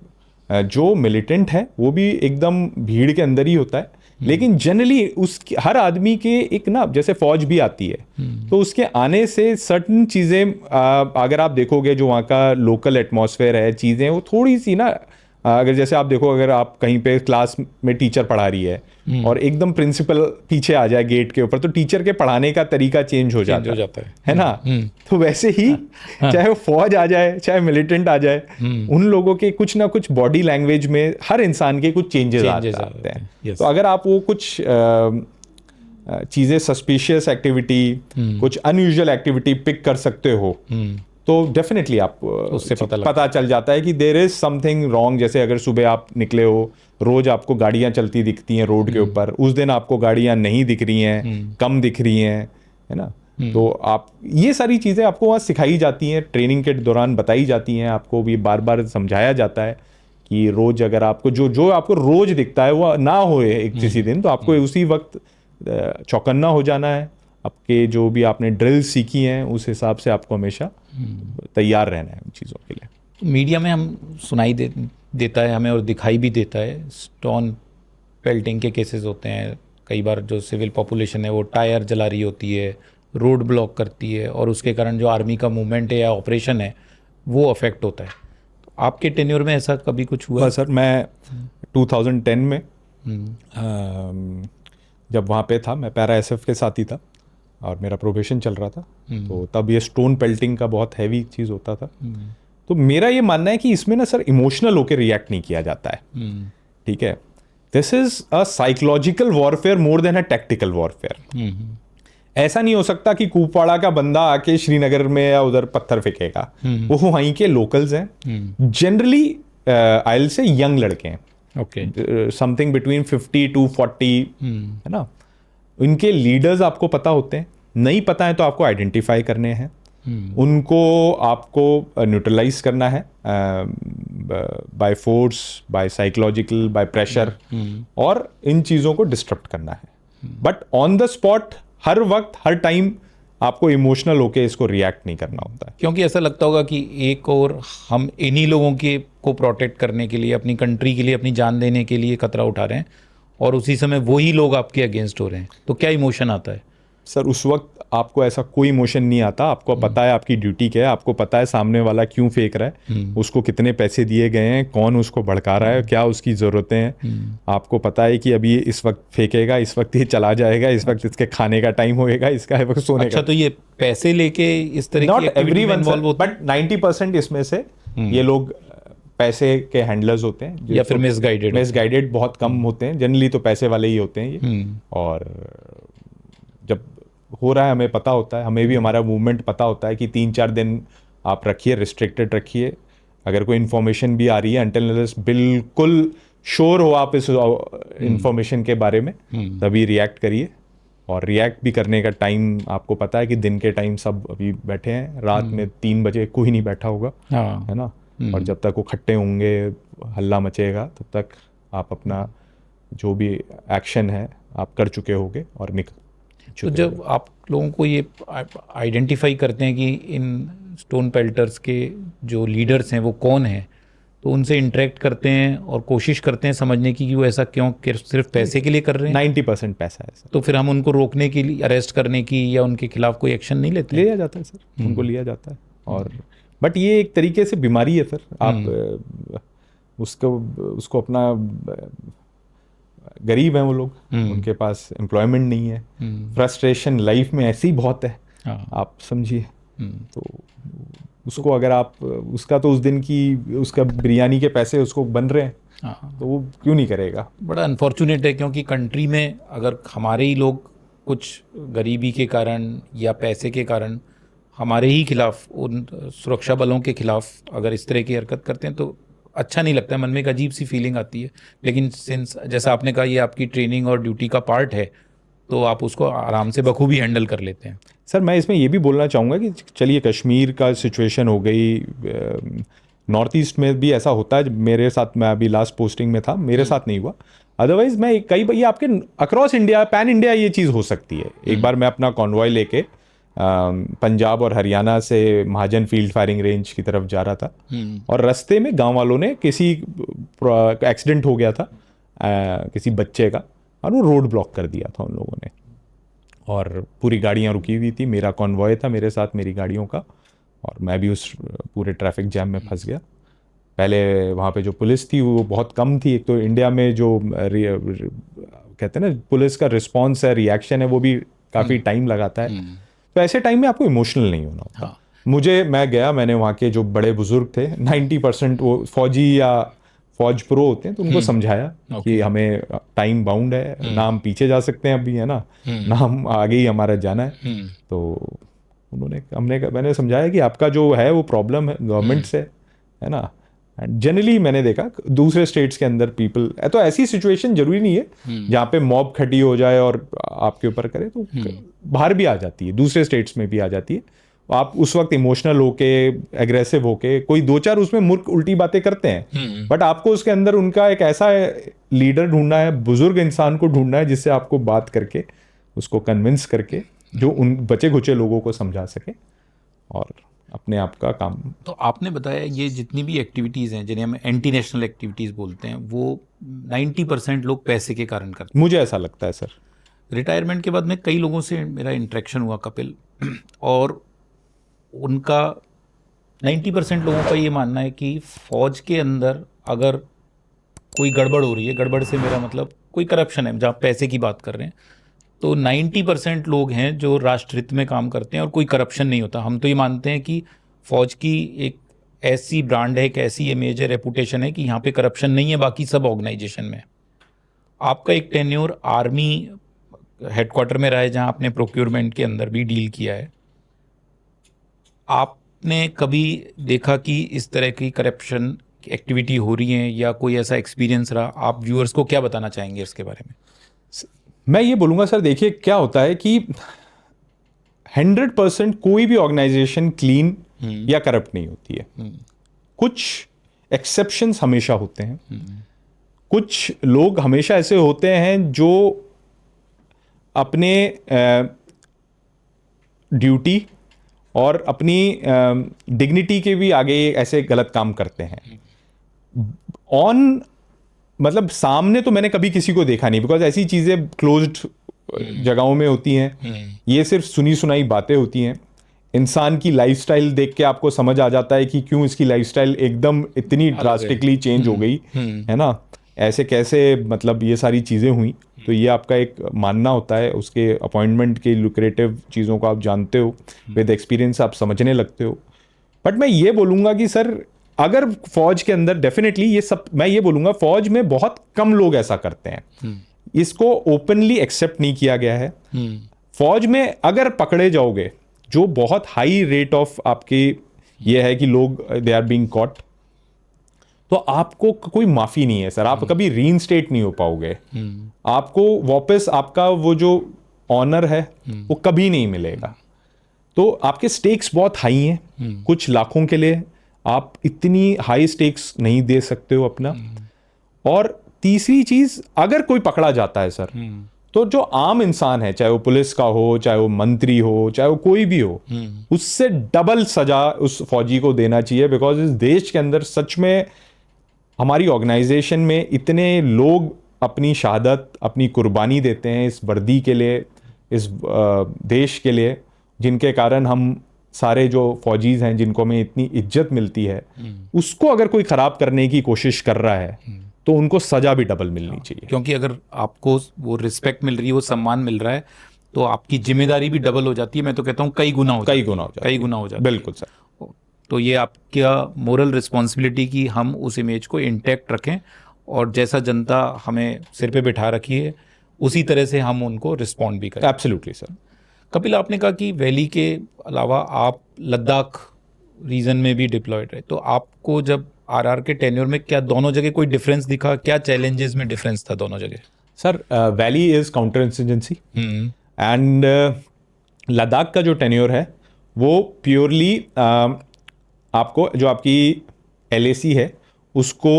जो मिलिटेंट है वो भी एकदम भीड़ के अंदर ही होता है, लेकिन जनरली उस हर आदमी के एक ना, जैसे फौज भी आती है तो उसके आने से सर्टन चीज़ें अगर आप देखोगे जो वहाँ का लोकल एटमॉस्फेयर है, चीज़ें वो थोड़ी सी ना अगर जैसे आप देखो, अगर आप कहीं पे क्लास में टीचर पढ़ा रही है और एकदम प्रिंसिपल पीछे आ जाए गेट के ऊपर, तो टीचर के पढ़ाने का तरीका चेंज हो जाता है ना। तो वैसे ही चाहे वो फौज आ जाए, चाहे मिलिटेंट आ जाए, उन लोगों के कुछ ना कुछ बॉडी लैंग्वेज में हर इंसान के कुछ चेंजेस आते हैं। तो अगर आप वो कुछ चीज़ें, सस्पिशियस एक्टिविटी, कुछ अनयूजुअल एक्टिविटी पिक कर सकते हो, तो डेफिनेटली आप उससे पता चल जाता है कि देयर इज समथिंग रॉन्ग। जैसे अगर सुबह आप निकले हो, रोज आपको गाड़ियां चलती दिखती हैं रोड के ऊपर, उस दिन आपको गाड़ियां नहीं दिख रही हैं, कम दिख रही हैं, है ना। तो आप ये सारी चीज़ें आपको वहाँ सिखाई जाती हैं, ट्रेनिंग के दौरान बताई जाती हैं, आपको भी बार बार समझाया जाता है कि रोज अगर आपको जो आपको रोज दिखता है वो ना होए एक किसी दिन, तो आपको उसी वक्त चौकन्ना हो जाना है। आपके जो भी आपने ड्रिल सीखी हैं उस हिसाब से आपको हमेशा तैयार रहना है उन चीज़ों के लिए। मीडिया में हम सुनाई देता है हमें और दिखाई भी देता है, स्टोन पेल्टिंग के केसेस होते हैं। कई बार जो सिविल पॉपुलेशन है वो टायर जला रही होती है, रोड ब्लॉक करती है, और उसके कारण जो आर्मी का मूवमेंट है या ऑपरेशन है वो अफेक्ट होता है। तो आपके टेन्योर में ऐसा कभी कुछ हुआ? सर, मैं 2010 में जब वहाँ पे था, मैं पैरा एसएफ के साथ ही था और मेरा प्रोबेशन चल रहा था, तो तब ये स्टोन पेल्टिंग का बहुत हैवी चीज़ होता था। तो मेरा ये मानना है कि इसमें ना सर इमोशनल होकर रिएक्ट नहीं किया जाता है, ठीक है। This is a psychological warfare more than a tactical warfare. ऐसा नहीं हो सकता कि कुपवाड़ा का बंदा आके श्रीनगर में या उधर पत्थर फेंकेगा, वो वहीं के लोकल्स हैं, generally I will say young लड़के हैं, समथिंग बिटवीन 50 to 40, है ना। उनके लीडर्स आपको पता होते हैं, नहीं पता है तो आपको आइडेंटिफाई करने हैं, उनको आपको न्यूट्रलाइज करना है by force, by psychological, by pressure, और इन चीज़ों को डिस्टर्ब करना है। बट ऑन द स्पॉट हर वक्त हर टाइम आपको इमोशनल होके इसको रिएक्ट नहीं करना होता है। क्योंकि ऐसा लगता होगा कि एक और हम इन्हीं लोगों के को प्रोटेक्ट करने के लिए, अपनी कंट्री के लिए अपनी जान देने के लिए खतरा उठा रहे हैं, और उसी समय वही लोग आपके अगेंस्ट हो रहे हैं, तो क्या इमोशन आता है? सर, उस वक्त आपको ऐसा कोई इमोशन नहीं आता। आपको पता है आपकी ड्यूटी क्या है, आपको पता है सामने वाला क्यों फेंक रहा है, उसको कितने पैसे दिए गए हैं, कौन उसको भड़का रहा है, क्या उसकी ज़रूरतें हैं। आपको पता है कि अभी इस वक्त फेंकेगा, इस वक्त ये चला जाएगा, इस वक्त इसके खाने का टाइम होएगा, इसका वक्त सोने का। अच्छा, तो ये पैसे लेके इस तरह की एक्टिविटी में इन्वॉल्व होते हैं? बट 90% इसमें से ये लोग पैसे के हैंडलर्स होते हैं, या फिर मिसगाइडेड बहुत कम होते हैं। जनरली तो पैसे वाले ही होते हैं ये। और जब हो रहा है हमें पता होता है, हमें भी हमारा मूवमेंट पता होता है कि 3-4 दिन आप रखिए, रिस्ट्रिक्टेड रखिए। अगर कोई इन्फॉर्मेशन भी आ रही है, अनटिल अनलेस बिल्कुल श्योर हो आप इस इन्फॉर्मेशन के बारे में, तभी रिएक्ट करिए। और रिएक्ट भी करने का टाइम आपको पता है कि दिन के टाइम सब अभी बैठे हैं, रात में 3 बजे कोई नहीं बैठा होगा, है ना। और जब तक वो खट्टे होंगे, हल्ला मचेगा, तब तक आप अपना जो भी एक्शन है आप कर चुके होगे और निकल। तो जब आप लोगों को ये आइडेंटिफाई करते हैं कि इन स्टोन पेल्टर्स के जो लीडर्स हैं वो कौन हैं, तो उनसे इंटरेक्ट करते हैं और कोशिश करते हैं समझने की कि वो ऐसा क्यों सिर्फ पैसे के लिए कर रहे हैं? 90% पैसा है सर। तो फिर हम उनको रोकने के लिए, अरेस्ट करने की या उनके खिलाफ कोई एक्शन नहीं लेते? लिया जाता है सर, उनको लिया जाता है। और बट ये एक तरीके से बीमारी है सर। आप उसको अपना, गरीब हैं वो लोग, उनके पास एम्प्लॉयमेंट नहीं है, फ्रस्ट्रेशन लाइफ में ऐसी बहुत है, आप समझिए। तो उसको अगर आप उसका तो उस दिन की उसका बिरयानी के पैसे उसको बन रहे हैं, तो वो क्यों नहीं करेगा? बड़ा अनफॉर्चुनेट है, क्योंकि कंट्री में अगर हमारे ही लोग कुछ गरीबी के कारण या पैसे के कारण हमारे ही खिलाफ, उन सुरक्षा बलों के खिलाफ अगर इस तरह की हरकत करते हैं, तो अच्छा नहीं लगता है, मन में एक अजीब सी फीलिंग आती है। लेकिन सिंस जैसा आपने कहा ये आपकी ट्रेनिंग और ड्यूटी का पार्ट है, तो आप उसको आराम से बखूबी हैंडल कर लेते हैं। सर, मैं इसमें ये भी बोलना चाहूँगा कि चलिए कश्मीर का सिचुएशन हो गई, नॉर्थ ईस्ट में भी ऐसा होता है। मेरे साथ, मैं अभी लास्ट पोस्टिंग में था, मेरे साथ नहीं हुआ। अदरवाइज मैं कई बार ये आपके अक्रॉस इंडिया, पैन इंडिया ये चीज़ हो सकती है। एक बार मैं अपना कॉन्वॉय लेके पंजाब और हरियाणा से महाजन फील्ड फायरिंग रेंज की तरफ जा रहा था, और रास्ते में गांव वालों ने किसी एक्सीडेंट हो गया था किसी बच्चे का, और वो रोड ब्लॉक कर दिया था उन लोगों ने, और पूरी गाड़ियां रुकी हुई थी। मेरा कॉन्वॉय था मेरे साथ, मेरी गाड़ियों का, और मैं भी उस पूरे ट्रैफिक जैम में फंस गया। पहले वहाँ पे जो पुलिस थी वो बहुत कम थी। एक तो इंडिया में जो कहते हैं ना पुलिस का रिस्पॉन्स है, रिएक्शन है, वो भी काफ़ी टाइम लगाता है। तो ऐसे टाइम में आपको इमोशनल नहीं होना होता। मैं गया, मैंने वहाँ के जो बड़े बुजुर्ग थे 90% वो फौजी या फौज प्रो होते हैं, तो उनको समझाया कि हमें टाइम बाउंड है ना, हम पीछे जा सकते हैं अभी, है ना, ना हम आगे ही हमारा जाना है। तो मैंने समझाया कि आपका जो है वो प्रॉब्लम है गवर्नमेंट से, है ना। जनरली मैंने देखा दूसरे स्टेट्स के अंदर पीपल, तो ऐसी सिचुएशन जरूरी नहीं है जहाँ पे मॉब खड़ी हो जाए और आपके ऊपर करे, तो बाहर भी आ जाती है, दूसरे स्टेट्स में भी आ जाती है। आप उस वक्त इमोशनल होके, एग्रेसिव होके, कोई दो चार उसमें मूर्ख उल्टी बातें करते हैं, बट आपको उसके अंदर उनका एक ऐसा लीडर ढूंढना है, बुजुर्ग इंसान को ढूंढना है जिससे आपको बात करके उसको कन्विंस करके जो उन बचे खुचे लोगों को समझा सके और अपने आप का काम। तो आपने बताया ये जितनी भी एक्टिविटीज़ हैं जिन्हें हम एंटी नेशनल एक्टिविटीज़ बोलते हैं, वो 90% लोग पैसे के कारण करते हैं। मुझे ऐसा लगता है सर। रिटायरमेंट के बाद में कई लोगों से मेरा इंटरेक्शन हुआ कपिल, और उनका 90% लोगों का ये मानना है कि फ़ौज के अंदर अगर कोई गड़बड़ हो रही है, गड़बड़ से मेरा मतलब कोई करप्शन है, जहाँ पैसे की बात कर रहे हैं, तो 90% लोग हैं जो राष्ट्रहित में काम करते हैं और कोई करप्शन नहीं होता। हम तो ये मानते हैं कि फ़ौज की एक ऐसी ब्रांड है, एक ऐसी इमेज है, रेपुटेशन है कि यहाँ पे करप्शन नहीं है, बाकी सब ऑर्गेनाइजेशन में। आपका एक टेन्योर आर्मी हेडक्वार्टर में रहा है, जहाँ आपने प्रोक्योरमेंट के अंदर भी डील किया है। आपने कभी देखा कि इस तरह की करप्शन एक्टिविटी हो रही है या कोई ऐसा एक्सपीरियंस रहा? आप व्यूअर्स को क्या बताना चाहेंगे इसके बारे में? मैं ये बोलूँगा सर, देखिए क्या होता है कि 100% कोई भी ऑर्गेनाइजेशन क्लीन या करप्ट नहीं होती है। कुछ एक्सेप्शंस हमेशा होते हैं। कुछ लोग हमेशा ऐसे होते हैं जो अपने ड्यूटी और अपनी डिग्निटी के भी आगे ऐसे गलत काम करते हैं। मतलब सामने तो मैंने कभी किसी को देखा नहीं, बिकॉज ऐसी चीज़ें क्लोज्ड जगहों में होती हैं। ये सिर्फ सुनी सुनाई बातें होती हैं। इंसान की लाइफस्टाइल देख के आपको समझ आ जाता है कि क्यों इसकी लाइफस्टाइल एकदम इतनी ड्रास्टिकली चेंज हो गई, है ना, ऐसे कैसे, मतलब ये सारी चीज़ें हुई। तो ये आपका एक मानना होता है। उसके अपॉइंटमेंट की लुक्रेटिव चीज़ों को आप जानते हो, विद एक्सपीरियंस आप समझने लगते हो। बट मैं ये बोलूँगा कि सर, अगर फौज के अंदर डेफिनेटली ये सब, मैं ये बोलूँगा फौज में बहुत कम लोग ऐसा करते हैं। इसको ओपनली एक्सेप्ट नहीं किया गया है। फौज में अगर पकड़े जाओगे, जो बहुत हाई रेट ऑफ आपकी ये है कि लोग दे आर बीइंग कॉट, तो आपको कोई माफ़ी नहीं है सर। आप कभी रीइंस्टेट नहीं हो पाओगे। आपको वापस आपका वो जो ऑनर है वो कभी नहीं मिलेगा। तो आपके स्टेक्स बहुत हाई हैं। कुछ लाखों के लिए आप इतनी हाई स्टेक्स नहीं दे सकते हो अपना। और तीसरी चीज, अगर कोई पकड़ा जाता है सर, तो जो आम इंसान है, चाहे वो पुलिस का हो, चाहे वो मंत्री हो, चाहे वो कोई भी हो, उससे डबल सजा उस फौजी को देना चाहिए। बिकॉज इस देश के अंदर सच में हमारी ऑर्गेनाइजेशन में इतने लोग अपनी शहादत, अपनी कुर्बानी देते हैं इस वर्दी के लिए, इस देश के लिए, जिनके कारण हम सारे जो फौजीज हैं, जिनको हमें इतनी इज्जत मिलती है, उसको अगर कोई खराब करने की कोशिश कर रहा है तो उनको सजा भी डबल मिलनी चाहिए। क्योंकि अगर आपको वो रिस्पेक्ट मिल रही है, वो सम्मान मिल रहा है, तो आपकी जिम्मेदारी भी डबल हो जाती है। मैं तो कहता हूँ कई गुना हो जाती है। बिल्कुल सर। तो ये आपका मोरल रिस्पॉन्सिबिलिटी कि हम उस इमेज को इंटैक्ट रखें, और जैसा जनता हमें सिर पे बिठा रखी है उसी तरह से हम उनको रिस्पॉन्ड भी करें। Absolutely sir. कपिल, आपने कहा कि वैली के अलावा आप लद्दाख रीजन में भी डिप्लॉयड रहे, तो आपको जब आरआर के टेन्योर में क्या दोनों जगह कोई डिफरेंस दिखा? क्या चैलेंजेस में डिफरेंस था दोनों जगह? Sir, valley is counter insurgency and Ladakh का जो टेन्योर है वो प्योरली आपको जो आपकी LAC है उसको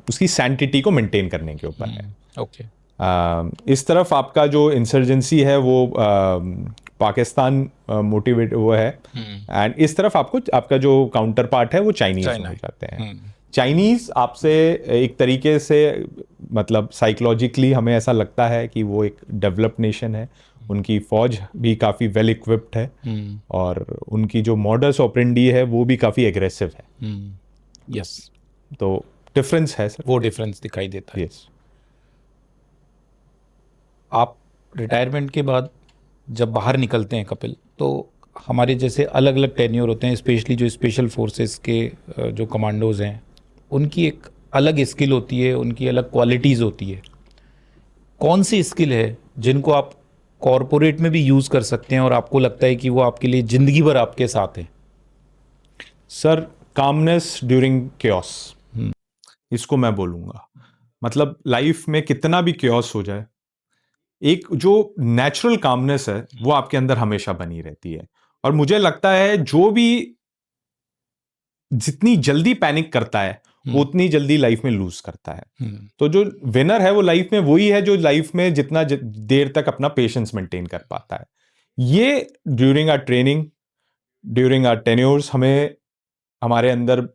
उसकी सैंटिटी को मेंटेन करने के ऊपर है। ओके। इस तरफ आपका जो इंसर्जेंसी है वो पाकिस्तान मोटिवेट वो है, एंड इस तरफ आपको आपका जो काउंटर पार्ट है वो चाइनीज हो जाते हैं। चाइनीज आपसे एक तरीके से, मतलब साइकोलॉजिकली हमें ऐसा लगता है कि वो एक डेवलप्ड नेशन है। उनकी फौज भी काफ़ी वेल इक्विप्ड है और उनकी जो मॉडस ऑपरेंडी है वो भी काफ़ी एग्रेसिव है। यस। तो डिफरेंस है सर। वो डिफरेंस दिखाई देता है। यस। आप रिटायरमेंट के बाद जब बाहर निकलते हैं कपिल, तो हमारे जैसे अलग अलग टेन्योर होते हैं, स्पेशली जो स्पेशल फोर्सेस के जो कमांडोज हैं, उनकी एक अलग स्किल होती है, उनकी अलग क्वालिटीज़ होती है। कौन सी स्किल है जिनको आप कॉरपोरेट में भी यूज़ कर सकते हैं और आपको लगता है कि वो आपके लिए ज़िंदगी भर आपके साथ है? सर, कामनेस ड्यूरिंग क्योस, इसको मैं बोलूँगा। मतलब लाइफ में कितना भी क्योस हो जाए, एक जो नेचुरल कामनेस है वो आपके अंदर हमेशा बनी रहती है। और मुझे लगता है जो भी जितनी जल्दी पैनिक करता है वो उतनी जल्दी लाइफ में लूज करता है। तो जो विनर है वो लाइफ में वही है जो लाइफ में जितना देर तक अपना पेशेंस मेंटेन कर पाता है। ये during our training, during our tenures हमें हमारे अंदर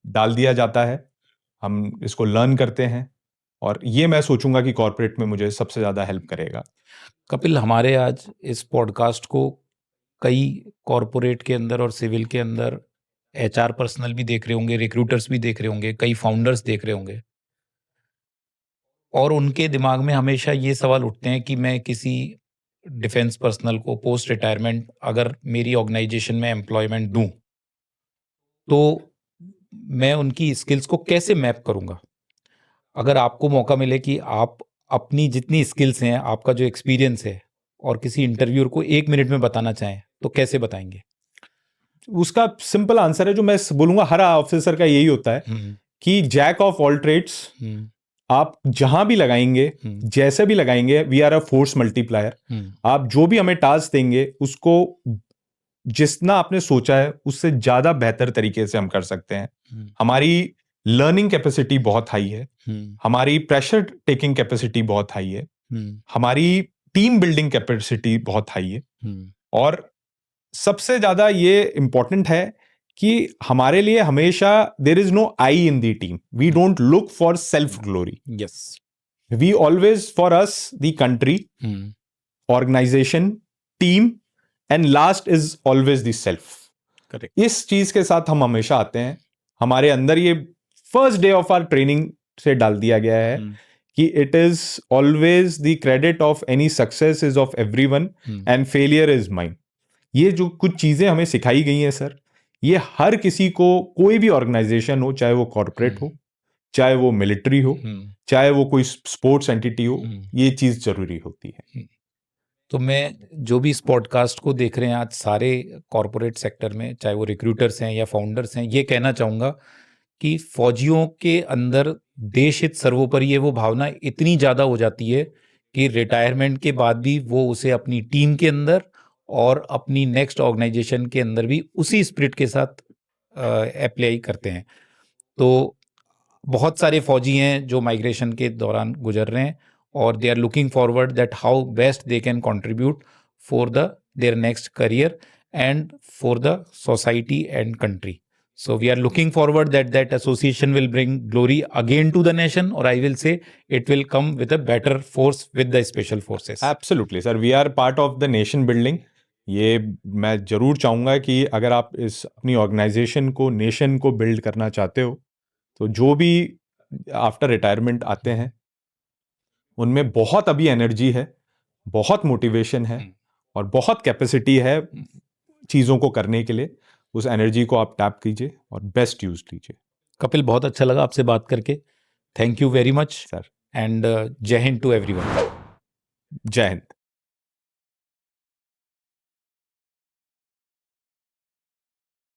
डाल दिया जाता है, हम इसको लर्न करते हैं, और ये मैं सोचूंगा कि कॉर्पोरेट में मुझे सबसे ज़्यादा हेल्प करेगा। कपिल, हमारे आज इस पॉडकास्ट को कई कॉरपोरेट के अंदर और सिविल के अंदर एचआर पर्सनल भी देख रहे होंगे, रिक्रूटर्स भी देख रहे होंगे, कई फाउंडर्स देख रहे होंगे, और उनके दिमाग में हमेशा ये सवाल उठते हैं कि मैं किसी डिफेंस पर्सनल को पोस्ट रिटायरमेंट अगर मेरी ऑर्गेनाइजेशन में एम्प्लॉयमेंट दूं, तो मैं उनकी स्किल्स को कैसे मैप करूंगा? अगर आपको मौका मिले कि आप अपनी जितनी स्किल्स हैं, आपका जो एक्सपीरियंस है, और किसी इंटरव्यूअर को 1 मिनट में बताना चाहें, तो कैसे बताएंगे? उसका सिंपल आंसर है जो मैं बोलूंगा हर ऑफिसर का यही होता है कि जैक ऑफ ऑल ट्रेड्स। आप जहां भी लगाएंगे, जैसे भी लगाएंगे, we are a force multiplier. आप जो भी हमें टास्क देंगे उसको जितना आपने सोचा है उससे ज्यादा बेहतर तरीके से हम कर सकते हैं। हमारी लर्निंग कैपेसिटी बहुत हाई है, हमारी प्रेशर टेकिंग कैपेसिटी बहुत हाई है, हमारी टीम बिल्डिंग कैपेसिटी बहुत हाई है, और सबसे ज्यादा ये इंपॉर्टेंट है कि हमारे लिए हमेशा there is no I in the team. We don't look for self glory. Yes. We always for us the country, organisation, team, and last is always the self. Correct. इस चीज के साथ हम हमेशा आते हैं। हमारे अंदर ये first day of our training से डाल दिया गया है कि it is always the credit of any success is of everyone and failure is mine. ये जो कुछ चीजें हमें सिखाई गई हैं सर, ये हर किसी को, कोई भी ऑर्गेनाइजेशन हो, चाहे वो कॉर्पोरेट हो, चाहे वो मिलिट्री हो, चाहे वो कोई स्पोर्ट्स एंटिटी हो, ये चीज जरूरी होती है। तो मैं जो भी इस पॉडकास्ट को देख रहे हैं आज सारे कॉरपोरेट सेक्टर में, चाहे वो रिक्रूटर्स हैं या फाउंडर्स हैं, ये कहना चाहूँगा कि फौजियों के अंदर देश हित सर्वोपरि है, वो भावना इतनी ज़्यादा हो जाती है कि रिटायरमेंट के बाद भी वो उसे अपनी टीम के अंदर और अपनी नेक्स्ट ऑर्गेनाइजेशन के अंदर भी उसी स्पिरिट के साथ अप्लाई करते हैं। तो बहुत सारे फौजी हैं जो माइग्रेशन के दौरान गुजर रहे हैं, और they are looking forward that how best they can contribute for their next career and for the society and country. So we are looking forward that association will bring glory again to the nation, or I will say it will come with a better force with the special forces. Absolutely sir, we are part of the nation building. ये मैं जरूर चाहूँगा कि अगर आप इस अपनी organisation को, नेशन को बिल्ड करना चाहते हो, तो जो भी आफ्टर रिटायरमेंट आते हैं उनमें बहुत अभी एनर्जी है, बहुत मोटिवेशन है और बहुत कैपेसिटी है चीज़ों को करने के लिए। उस एनर्जी को आप टैप कीजिए और बेस्ट यूज कीजिए। कपिल, बहुत अच्छा लगा आपसे बात करके। Thank you very much sir, and जय हिंद टू एवरीवन। जय हिंद।